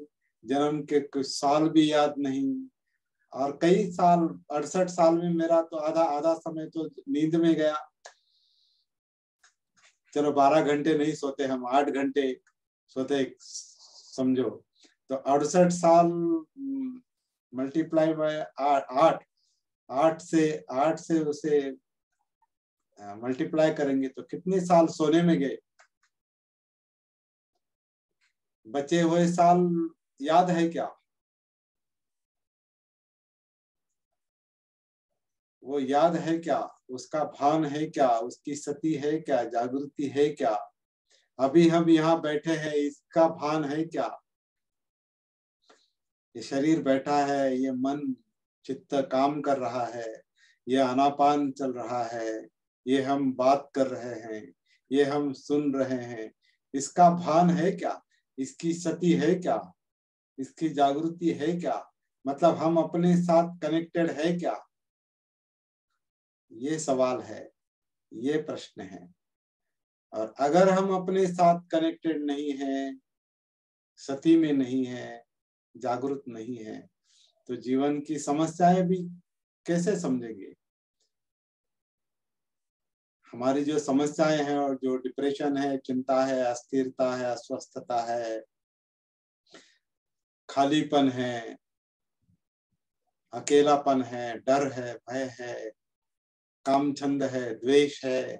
जन्म के कुछ साल भी याद नहीं। और कई साल, 68 साल में मेरा तो आधा समय तो नींद में गया। चलो 12 घंटे नहीं सोते हम, 8 घंटे सोते समझो। तो 68 साल मल्टीप्लाई बाय 8 से उसे मल्टीप्लाई करेंगे तो कितने साल सोने में गए? बचे हुए साल याद है क्या? वो याद है क्या? उसका भान है क्या? उसकी सती है क्या? जागृति है क्या? अभी हम यहाँ बैठे हैं, इसका भान है क्या? ये शरीर बैठा है, ये मन चित्त काम कर रहा है, ये आनापान चल रहा है, ये हम बात कर रहे हैं, ये हम सुन रहे हैं, इसका भान है क्या? इसकी सती है क्या, इसकी जागृति है क्या, मतलब हम अपने साथ कनेक्टेड है क्या, ये सवाल है, ये प्रश्न है। और अगर हम अपने साथ कनेक्टेड नहीं है, सती में नहीं है, जागरूक नहीं है, तो जीवन की समस्याएं भी कैसे समझेंगे। हमारी जो समस्याएं हैं और जो डिप्रेशन है, चिंता है, अस्थिरता है, अस्वस्थता है, खालीपन है, अकेलापन है, डर है, भय है, कामछंद है, द्वेष है,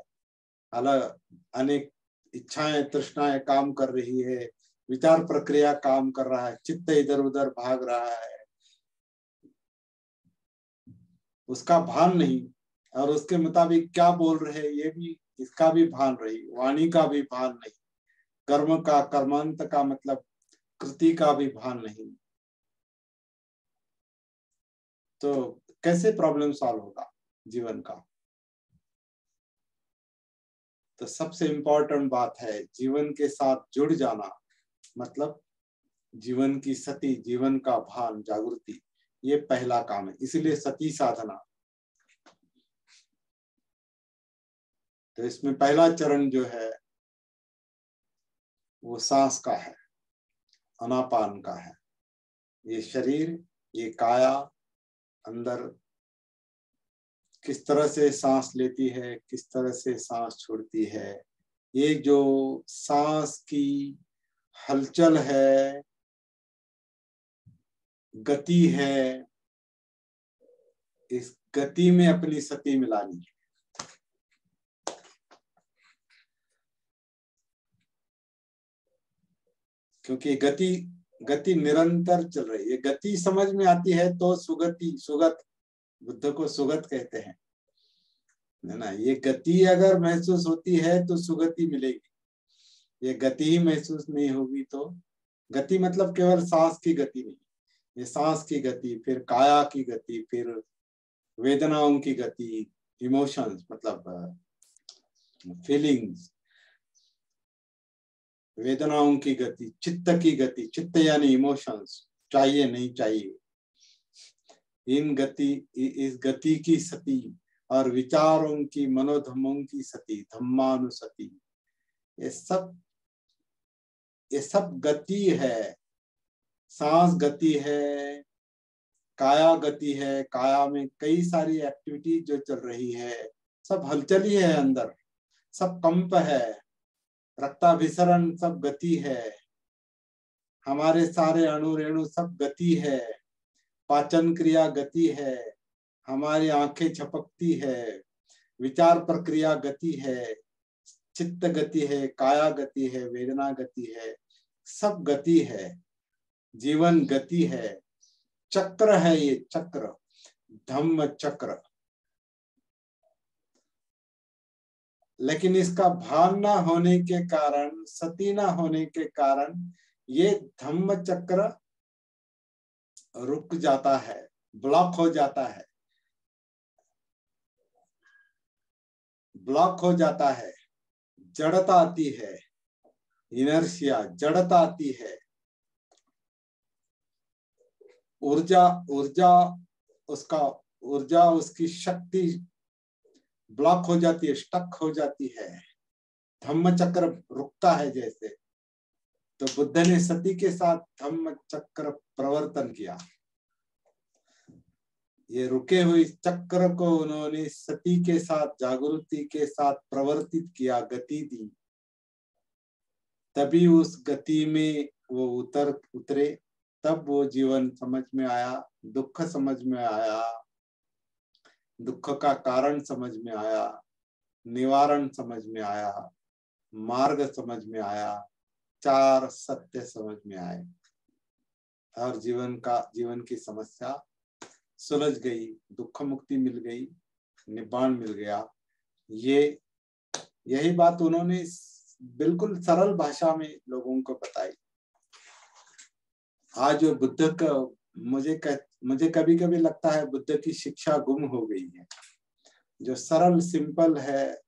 अलग अनेक इच्छाएं तृष्णाएं काम कर रही है, विचार प्रक्रिया काम कर रहा है, चित्त इधर उधर भाग रहा है, उसका भान नहीं, और उसके मुताबिक क्या बोल रहे हैं ये भी, इसका भी भान रही, वाणी का भी भान नहीं, कर्म का, कर्मांत का मतलब कृति का भी भान नहीं, तो कैसे प्रॉब्लम सॉल्व होगा जीवन का। तो सबसे इंपॉर्टेंट बात है जीवन के साथ जुड़ जाना, मतलब जीवन की सती, जीवन का भान, जागृति, ये पहला काम है, इसलिए सती साधना। तो इसमें पहला चरण जो है वो सांस का है, अनापान का है। ये शरीर, ये काया अंदर किस तरह से सांस लेती है, किस तरह से सांस छोड़ती है, ये जो सांस की हलचल है, गति है, इस गति में अपनी सती मिलानी है। क्योंकि गति निरंतर चल रही है, गति समझ में आती है तो सुगति, सुगत, बुद्ध को सुगत कहते हैं, है ना। ये गति अगर महसूस होती है तो सुगति मिलेगी, ये गति ही महसूस नहीं होगी तो, गति मतलब केवल सांस की गति नहीं, ये सांस की गति, फिर काया की गति, फिर वेदनाओं की गति, इमोशंस मतलब फीलिंग्स, वेदनाओं की गति, चित्त की गति, चित्त यानी इमोशंस, चाहिए नहीं चाहिए, इस गति की सती, और विचारों की, मनोधर्मों की सती, धम्मानुसती, ये सब गति है। सांस गति है, काया गति है, काया में कई सारी एक्टिविटी जो चल रही है, सब हलचल ही है, अंदर सब कंप है, रक्ताभिसरण सब गति है, हमारे सारे अणु रेणु सब गति है, पाचन क्रिया गति है, हमारी आंखें झपकती है, विचार प्रक्रिया गति है, चित्त गति है, काया गति है, वेदना गति है, सब गति है, जीवन गति है, चक्र है, ये चक्र, धम्म चक्र। लेकिन इसका भान ना होने के कारण, सती ना होने के कारण ये धम्म चक्र रुक जाता है, ब्लॉक हो जाता है, ब्लॉक हो जाता है, जड़ता आती है, इनर्शिया, जड़ता आती है, ऊर्जा उसकी शक्ति ब्लॉक हो जाती है, स्टक हो जाती है, धम्म चक्र रुकता है जैसे। तो बुद्ध ने सती के साथ धम्म चक्र प्रवर्तन किया, ये रुके हुए चक्र को उन्होंने सती के साथ, जागृति के साथ प्रवर्तित किया, गति दी, तभी उस गति में वो उतरे, तब वो जीवन समझ में आया, दुख समझ में आया, दुख का कारण समझ में आया, निवारण समझ में आया, मार्ग समझ में आया, चार सत्य समझ में आए, और जीवन की समस्या सुलझ गई, दुख मुक्ति मिल गई, निब्बाण मिल गया। यही बात उन्होंने बिल्कुल सरल भाषा में लोगों को बताई। आज जो बुद्ध का मुझे कभी कभी लगता है बुद्ध की शिक्षा गुम हो गई है, जो सरल सिंपल है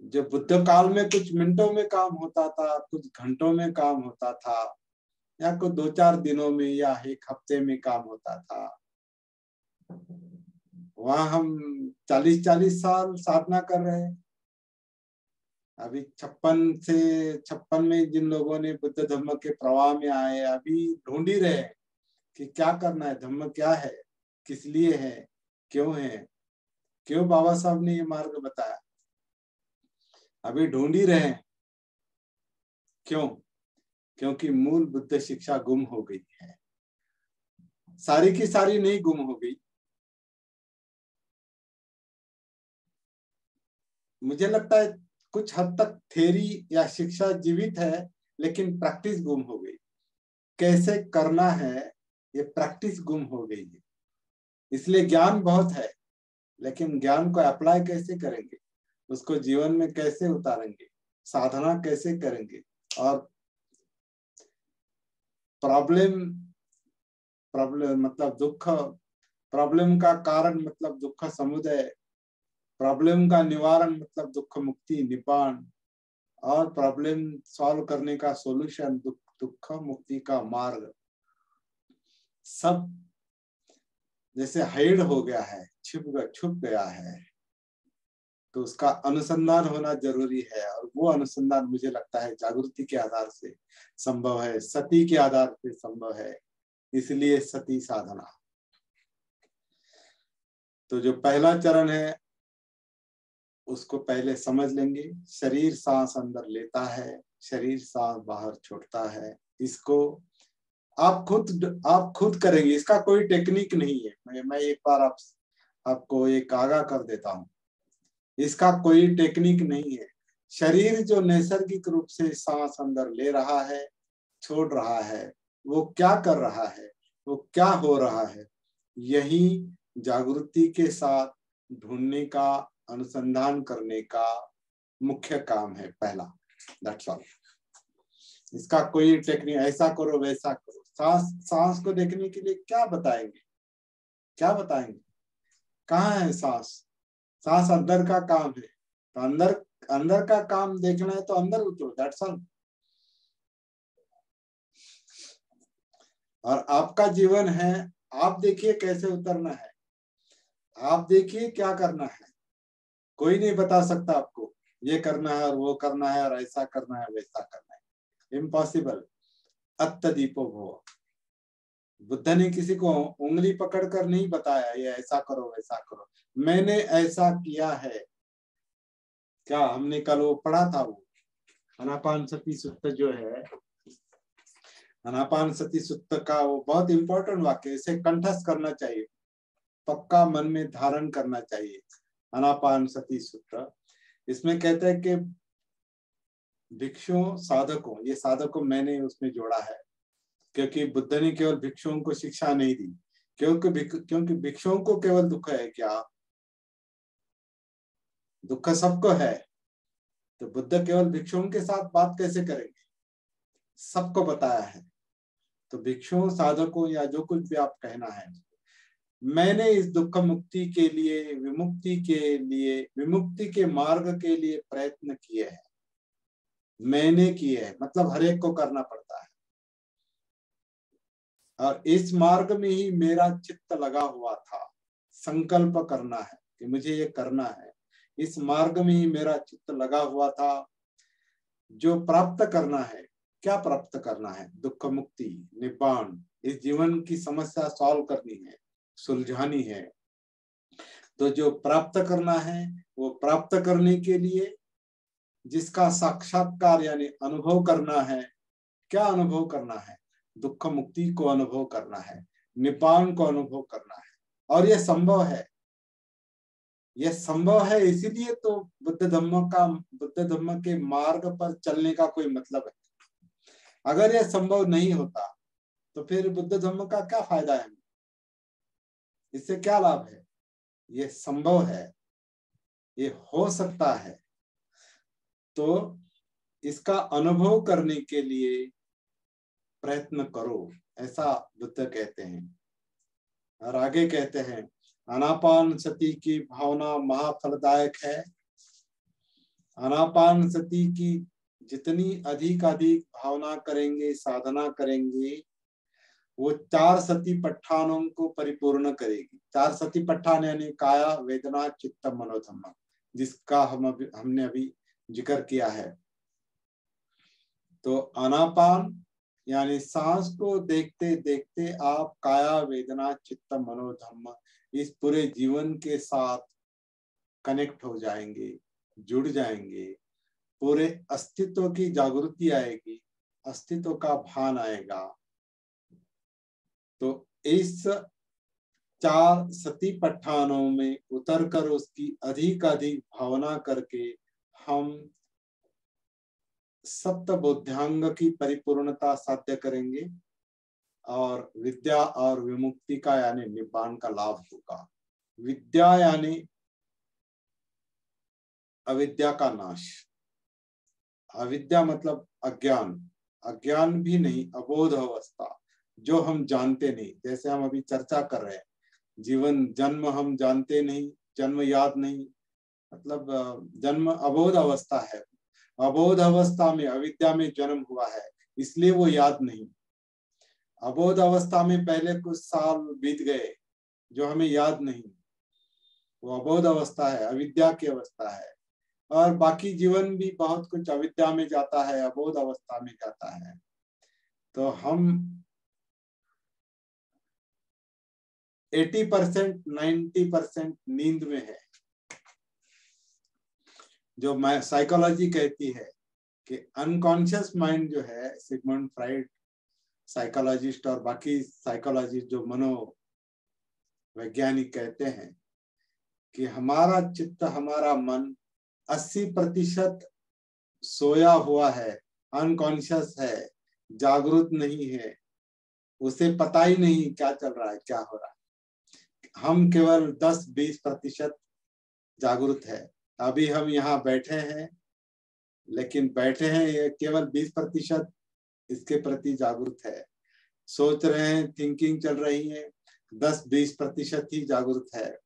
जो बुद्ध काल में कुछ मिनटों में काम होता था, कुछ घंटों में काम होता था, या कुछ 2-4 दिनों में या 1 हफ्ते में काम होता था, वहां हम 40-40 साल साधना कर रहे हैं। अभी 56 में जिन लोगों ने बुद्ध धम्म के प्रवाह में आए, अभी ढूंढ ही रहे हैं कि क्या करना है, धम्म क्या है, किस लिए है, क्यों है, क्यों बाबा साहब ने ये मार्ग बताया, अभी ढूंढ ही रहे हैं। क्यों? क्योंकि मूल बुद्ध शिक्षा गुम हो गई है। सारी की सारी नहीं गुम हो गई, मुझे लगता है कुछ हद तक थ्योरी या शिक्षा जीवित है, लेकिन प्रैक्टिस गुम हो गई। कैसे करना है ये प्रैक्टिस गुम हो गई है। इसलिए ज्ञान बहुत है, लेकिन ज्ञान को अप्लाई कैसे करेंगे, उसको जीवन में कैसे उतारेंगे, साधना कैसे करेंगे, और प्रॉब्लम मतलब दुख, प्रॉब्लम का कारण मतलब दुख समुदय, प्रॉब्लम का निवारण मतलब दुख मुक्ति निपान, और प्रॉब्लम सॉल्व करने का सॉल्यूशन दुख मुक्ति का मार्ग, सब जैसे हाइड हो गया है, छुप गया है। तो उसका अनुसंधान होना जरूरी है, और वो अनुसंधान मुझे लगता है जागृति के आधार से संभव है, सती के आधार से संभव है। इसलिए सती साधना। तो जो पहला चरण है उसको पहले समझ लेंगे। शरीर सांस अंदर लेता है, शरीर सांस बाहर छोड़ता है। इसको आप खुद करेंगे, इसका कोई टेक्निक नहीं है। मैं एक बार आपको एक आगाह कर देता हूं, इसका कोई टेक्निक नहीं है। शरीर जो नैसर्गिक रूप से सांस अंदर ले रहा है, छोड़ रहा है, वो क्या कर रहा है, वो क्या हो रहा है, यही जागृति के साथ ढूंढने का, अनुसंधान करने का मुख्य काम है पहला। That's all. इसका कोई टेक्निक ऐसा करो वैसा करो, सांस को देखने के लिए क्या बताएंगे, क्या बताएंगे? कहाँ है सांस? सांस अंदर का काम है, तो अंदर का काम देखना है तो अंदर उतरो। That's all. और आपका जीवन है, आप देखिए कैसे उतरना है, आप देखिए क्या करना है। कोई नहीं बता सकता आपको ये करना है और वो करना है और ऐसा करना है वैसा करना है। इम्पॉसिबल। अत्तदीपो भव। बुद्ध ने किसी को उंगली पकड़कर नहीं बताया ये ऐसा करो वैसा करो, मैंने ऐसा किया है। क्या हमने कल वो पढ़ा था, वो आनापान सती सुत्त जो है, आनापान सती सुत्त का वो बहुत इंपॉर्टेंट वाक्य, इसे कंठस्थ करना चाहिए, पक्का मन में धारण करना चाहिए। आनापान सती सुत्त, इसमें कहते हैं कि भिक्षुओं साधकों, ये साधकों मैंने उसमें जोड़ा है, क्योंकि बुद्ध ने केवल भिक्षुओं को शिक्षा नहीं दी। क्योंकि भिक्षुओं को केवल दुख है क्या? दुख सबको है। तो बुद्ध केवल भिक्षुओं के साथ बात कैसे करेंगे? सबको बताया है। तो भिक्षुओं साधकों या जो कुछ भी आप कहना है, मैंने इस दुख मुक्ति के लिए, विमुक्ति के मार्ग के लिए प्रयत्न किए हैं। मैंने किए हैं मतलब हर एक को करना पड़ता है, और इस मार्ग में ही मेरा चित्त लगा हुआ था। संकल्प करना है कि मुझे ये करना है, इस मार्ग में ही मेरा चित्त लगा हुआ था। जो प्राप्त करना है, क्या प्राप्त करना है? दुख मुक्ति, निब्बाण। इस जीवन की समस्या सॉल्व करनी है, सुलझानी है। तो जो प्राप्त करना है, वो प्राप्त करने के लिए जिसका साक्षात्कार यानी अनुभव करना है। क्या अनुभव करना है? दुख मुक्ति को अनुभव करना है, निब्बाण को अनुभव करना है। और यह संभव है, यह संभव है। इसीलिए तो बुद्ध धम्म के मार्ग पर चलने का कोई मतलब है। अगर यह संभव नहीं होता तो फिर बुद्ध धम्म का क्या फायदा है? इससे क्या लाभ है? यह संभव है, ये हो सकता है। तो इसका अनुभव करने के लिए प्रयत्न करो, ऐसा बुद्ध कहते हैं। और आगे कहते हैं, आनापान सती की भावना महाफलदायक है। आनापान सती की जितनी अधिक अधिक भावना करेंगे, साधना करेंगे, वो 4 सतिपट्ठानों को परिपूर्ण करेगी। 4 सतिपट्ठान यानी काया, वेदना, चित्त, मनोधम्म, जिसका हमने अभी जिक्र किया है। तो आनापान यानी सांस को देखते देखते आप काया, वेदना, चित्त, मनोधम्म इस पूरे जीवन के साथ कनेक्ट हो जाएंगे, जुड़ जाएंगे। पूरे अस्तित्व की जागृति आएगी, अस्तित्व का भान आएगा। तो इस 4 सतिपट्ठानों में उतरकर उसकी अधिक अधिक भावना करके हम सप्त बोधांग की परिपूर्णता साध्य करेंगे और विद्या और विमुक्ति का यानी निब्बान का लाभ होगा। विद्या यानी अविद्या का नाश। अविद्या मतलब अज्ञान, अज्ञान भी नहीं, अबोध अवस्था, जो हम जानते नहीं। जैसे हम अभी चर्चा कर रहे हैं, जीवन जन्म हम जानते नहीं, जन्म याद नहीं, मतलब जन्म अबोध अवस्था है। अबोध अवस्था में, अविद्या में जन्म हुआ है, इसलिए वो याद नहीं। अबोध अवस्था में पहले कुछ साल बीत गए जो हमें याद नहीं, वो अबोध अवस्था है, अविद्या की अवस्था है। और बाकी जीवन भी बहुत कुछ अविद्या में जाता है, अबोध अवस्था में जाता है। तो हम 80% 90% नींद में है। जो साइकोलॉजी कहती है कि अनकॉन्शियस माइंड जो है, सिगमंड फ्राइड साइकोलॉजिस्ट और बाकी साइकोलॉजिस्ट जो मनोवैज्ञानिक कहते हैं कि हमारा चित्त, हमारा मन 80% सोया हुआ है, अनकॉन्शियस है, जागरूक नहीं है, उसे पता ही नहीं क्या चल रहा है, क्या हो रहा है। हम केवल 10-20% जागरूक है। अभी हम यहाँ बैठे हैं, लेकिन बैठे हैं ये केवल 20% इसके प्रति जागरूक है। सोच रहे हैं, थिंकिंग चल रही है, 10-20% ही जागरूक है।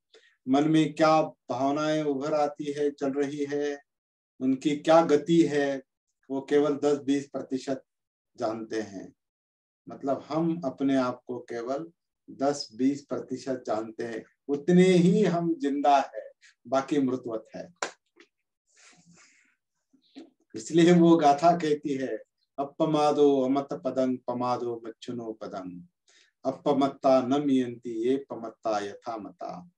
मन में क्या भावनाएं उभर आती है, चल रही है, उनकी क्या गति है, वो केवल 10-20% जानते हैं। मतलब हम अपने आप को केवल 10-20% जानते हैं, उतने ही हम जिंदा है, बाकी मृतवत है। इसलिए वो गाथा कहती है, अपमादो अमत पदं पमादो मच्छुनो पदं, अपमत्ता न मियंती ये पमत्ता यथा मता।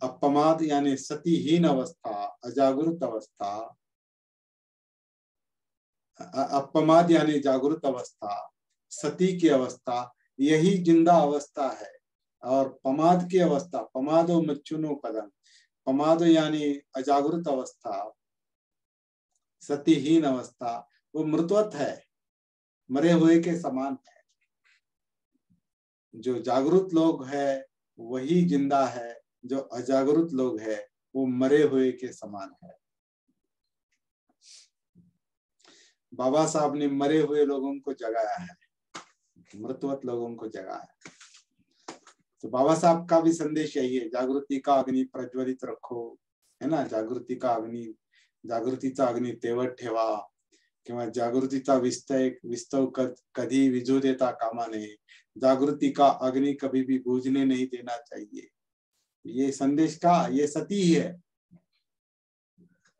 अपमाद यानी सतीहीन अवस्था, अजागृत अवस्था, अपमाद यानी जागृत अवस्था, सती की अवस्था, यही जिंदा अवस्था है। और पमाद की अवस्था, पमादो मच्छुनो पदं, पमादो यानी अजागृत अवस्था, सतीहीन अवस्था, वो मृतवत है, मरे हुए के समान है। जो जागृत लोग है वही जिंदा है, जो अजागृत लोग है वो मरे हुए के समान है। बाबा साहब ने मरे हुए लोगों को जगाया है, मृतवत लोगों को जगाया। तो बाबा साहब का भी संदेश यही है, जागृति का अग्नि प्रज्वलित रखो, है ना। जागृति का अग्नि, जागृतीचा अग्नि तेवत ठेवा, किंवा जागृतीचा विस्तव कधी विझू देता कामा नये। जागृति का अग्नि कभी भी बुझने नहीं देना चाहिए। ये संदेश का ये सती ही है।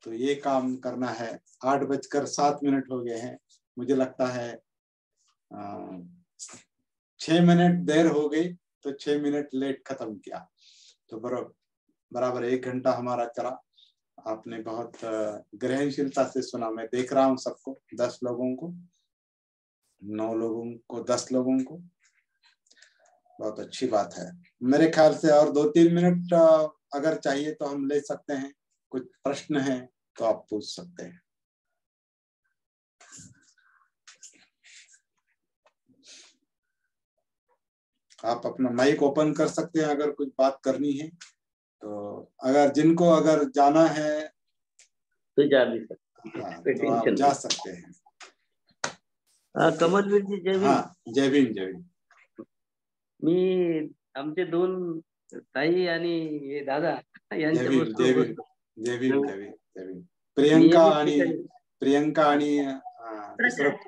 तो ये काम करना है। 8:07 हो गए हैं। मुझे लगता है 6 मिनट देर हो गई, तो 6 मिनट लेट खत्म किया, तो बराबर 1 घंटा हमारा चला। आपने बहुत ग्रहणशीलता से सुना। मैं देख रहा हूँ सबको, 10 लोगों को, 9 लोगों को, 10 लोगों को, बहुत अच्छी बात है। मेरे ख्याल से और 2-3 मिनट अगर चाहिए तो हम ले सकते हैं। कुछ प्रश्न है तो आप पूछ सकते हैं। आप अपना माइक ओपन कर सकते हैं अगर कुछ बात करनी है तो। अगर जाना है तो जा भी सकते। हाँ, तो आप जा सकते हैं। कमलवीर जी, जय भीम। हाँ, जय भीम, जय भीम। मी आमचे 2 ताई आणि हे दादा जय भीम, जय भीम, जय भीम, यांच्यापासून जय भीम, जय भीम। प्रियंका आणि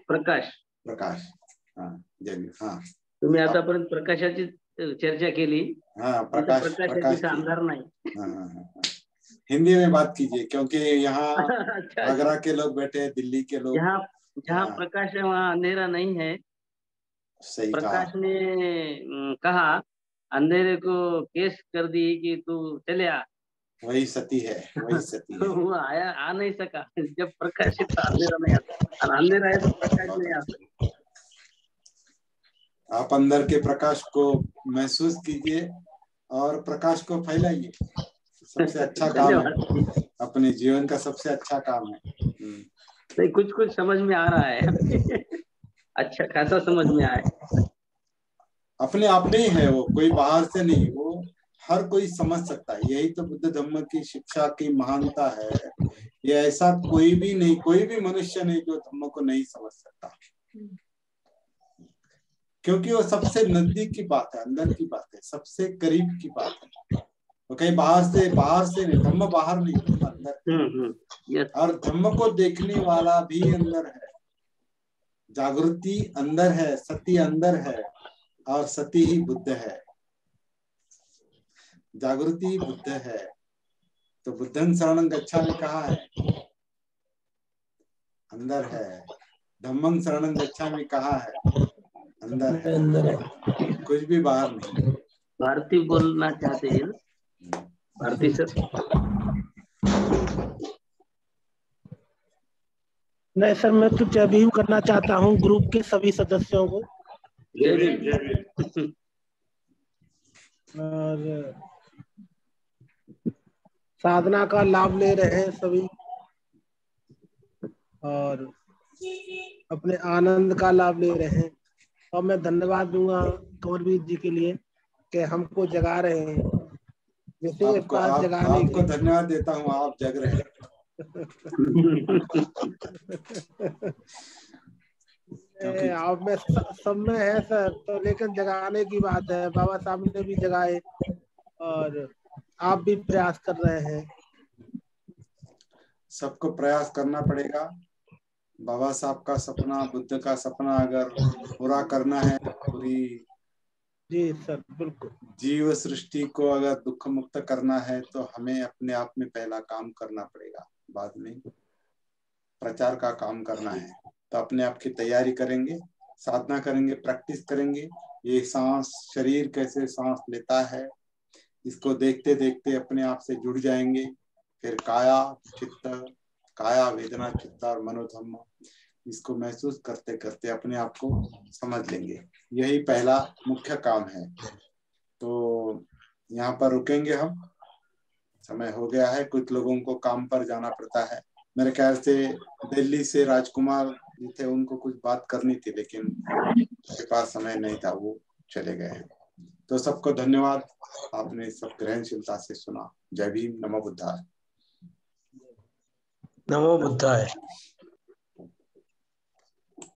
प्रकाश. हा तुम्ही आतापर्यंत प्रकाशाची चर्चा केली. प्रकाशाची अंधार नाही. हिंदी में बात कीजिए क्योंकि यहाँ आगरा के लोग बैठे हैं, दिल्ली के लोग. जहाँ प्रकाश है वहाँ अंधेरा नहीं है. सही प्रकाश ने कहा अंधेरे को केस कर दी कि तू चले आ. वही सती है. वो आ नहीं सका. जब प्रकाश है तो अंधेरा नहीं आता, और अंधेरा है तो प्रकाश नहीं आता. आप अंदर के प्रकाश को महसूस कीजिए और प्रकाश को फैलाइए. सबसे अच्छा काम है, अपने जीवन का सबसे अच्छा काम है. नहीं, कुछ समझ में आ रहा है. अच्छा खासा समझ में आया. अपने आप में ही है वो, कोई बाहर से नहीं. वो हर कोई समझ सकता है. यही तो बुद्ध धम्म की शिक्षा की महानता है. ये ऐसा कोई भी नहीं, कोई भी मनुष्य नहीं जो धम्म को नहीं समझ सकता, क्योंकि वो सबसे नजदीक की बात है, अंदर की बात है, सबसे करीब की बात है. वो कहीं बाहर से नहीं. धम्म बाहर नहीं, धम्म अंदर. और धम्म को देखने वाला भी अंदर है. जागृति अंदर है, सती अंदर है, और सती ही बुद्ध है. जागृति बुद्ध है. तो बुद्धं शरणं गच्छामि कहाँ है? अंदर है. धम्मं शरणं गच्छामि कहाँ है? अंदर है. कुछ भी बाहर नहीं. भारती बोलना चाहते हैं ना? भारती सर. नहीं सर, मैं तो जय भीम करना चाहता हूँ ग्रुप के सभी सदस्यों को. जय भीम. और साधना का लाभ ले रहे हैं सभी, और अपने आनंद का लाभ ले रहे हैं. और मैं धन्यवाद दूंगा कंवरवीर जी के लिए कि हमको जगा रहे हैं. जैसे आपको धन्यवाद देता हूँ, आप जग रहे हैं. आप में सब में है सर, तो लेकिन जगाने की बात है. बाबा साहब ने भी जगाए और आप भी प्रयास कर रहे हैं. सबको प्रयास करना पड़ेगा. बाबा साहब का सपना, बुद्ध का सपना अगर पूरा करना है, पूरी जी सर बिल्कुल, जीव सृष्टि को अगर दुख मुक्त करना है, तो हमें अपने आप में पहला काम करना पड़ेगा. बाद में प्रचार का काम करना है. तो अपने आप की तैयारी करेंगे, साधना करेंगे, प्रैक्टिस करेंगे. ये सांस, शरीर कैसे सांस लेता है, इसको देखते देखते अपने आप से जुड़ जाएंगे. फिर काया चित्त, काया वेदना चित्त और मनोधम्म, इसको महसूस करते करते अपने आप को समझ लेंगे. यही पहला मुख्य काम है. तो यहाँ पर रुकेंगे हम. समय हो गया है. कुछ लोगों को काम पर जाना पड़ता है. मेरे ख्याल से दिल्ली से राजकुमार जी थे, उनको कुछ बात करनी थी, लेकिन उनके पास समय नहीं था, वो चले गए हैं. तो सबको धन्यवाद, आपने सब ग्रहणशीलता से सुना. जय भीम. नमो बुद्धाय. नमो बुद्धाय.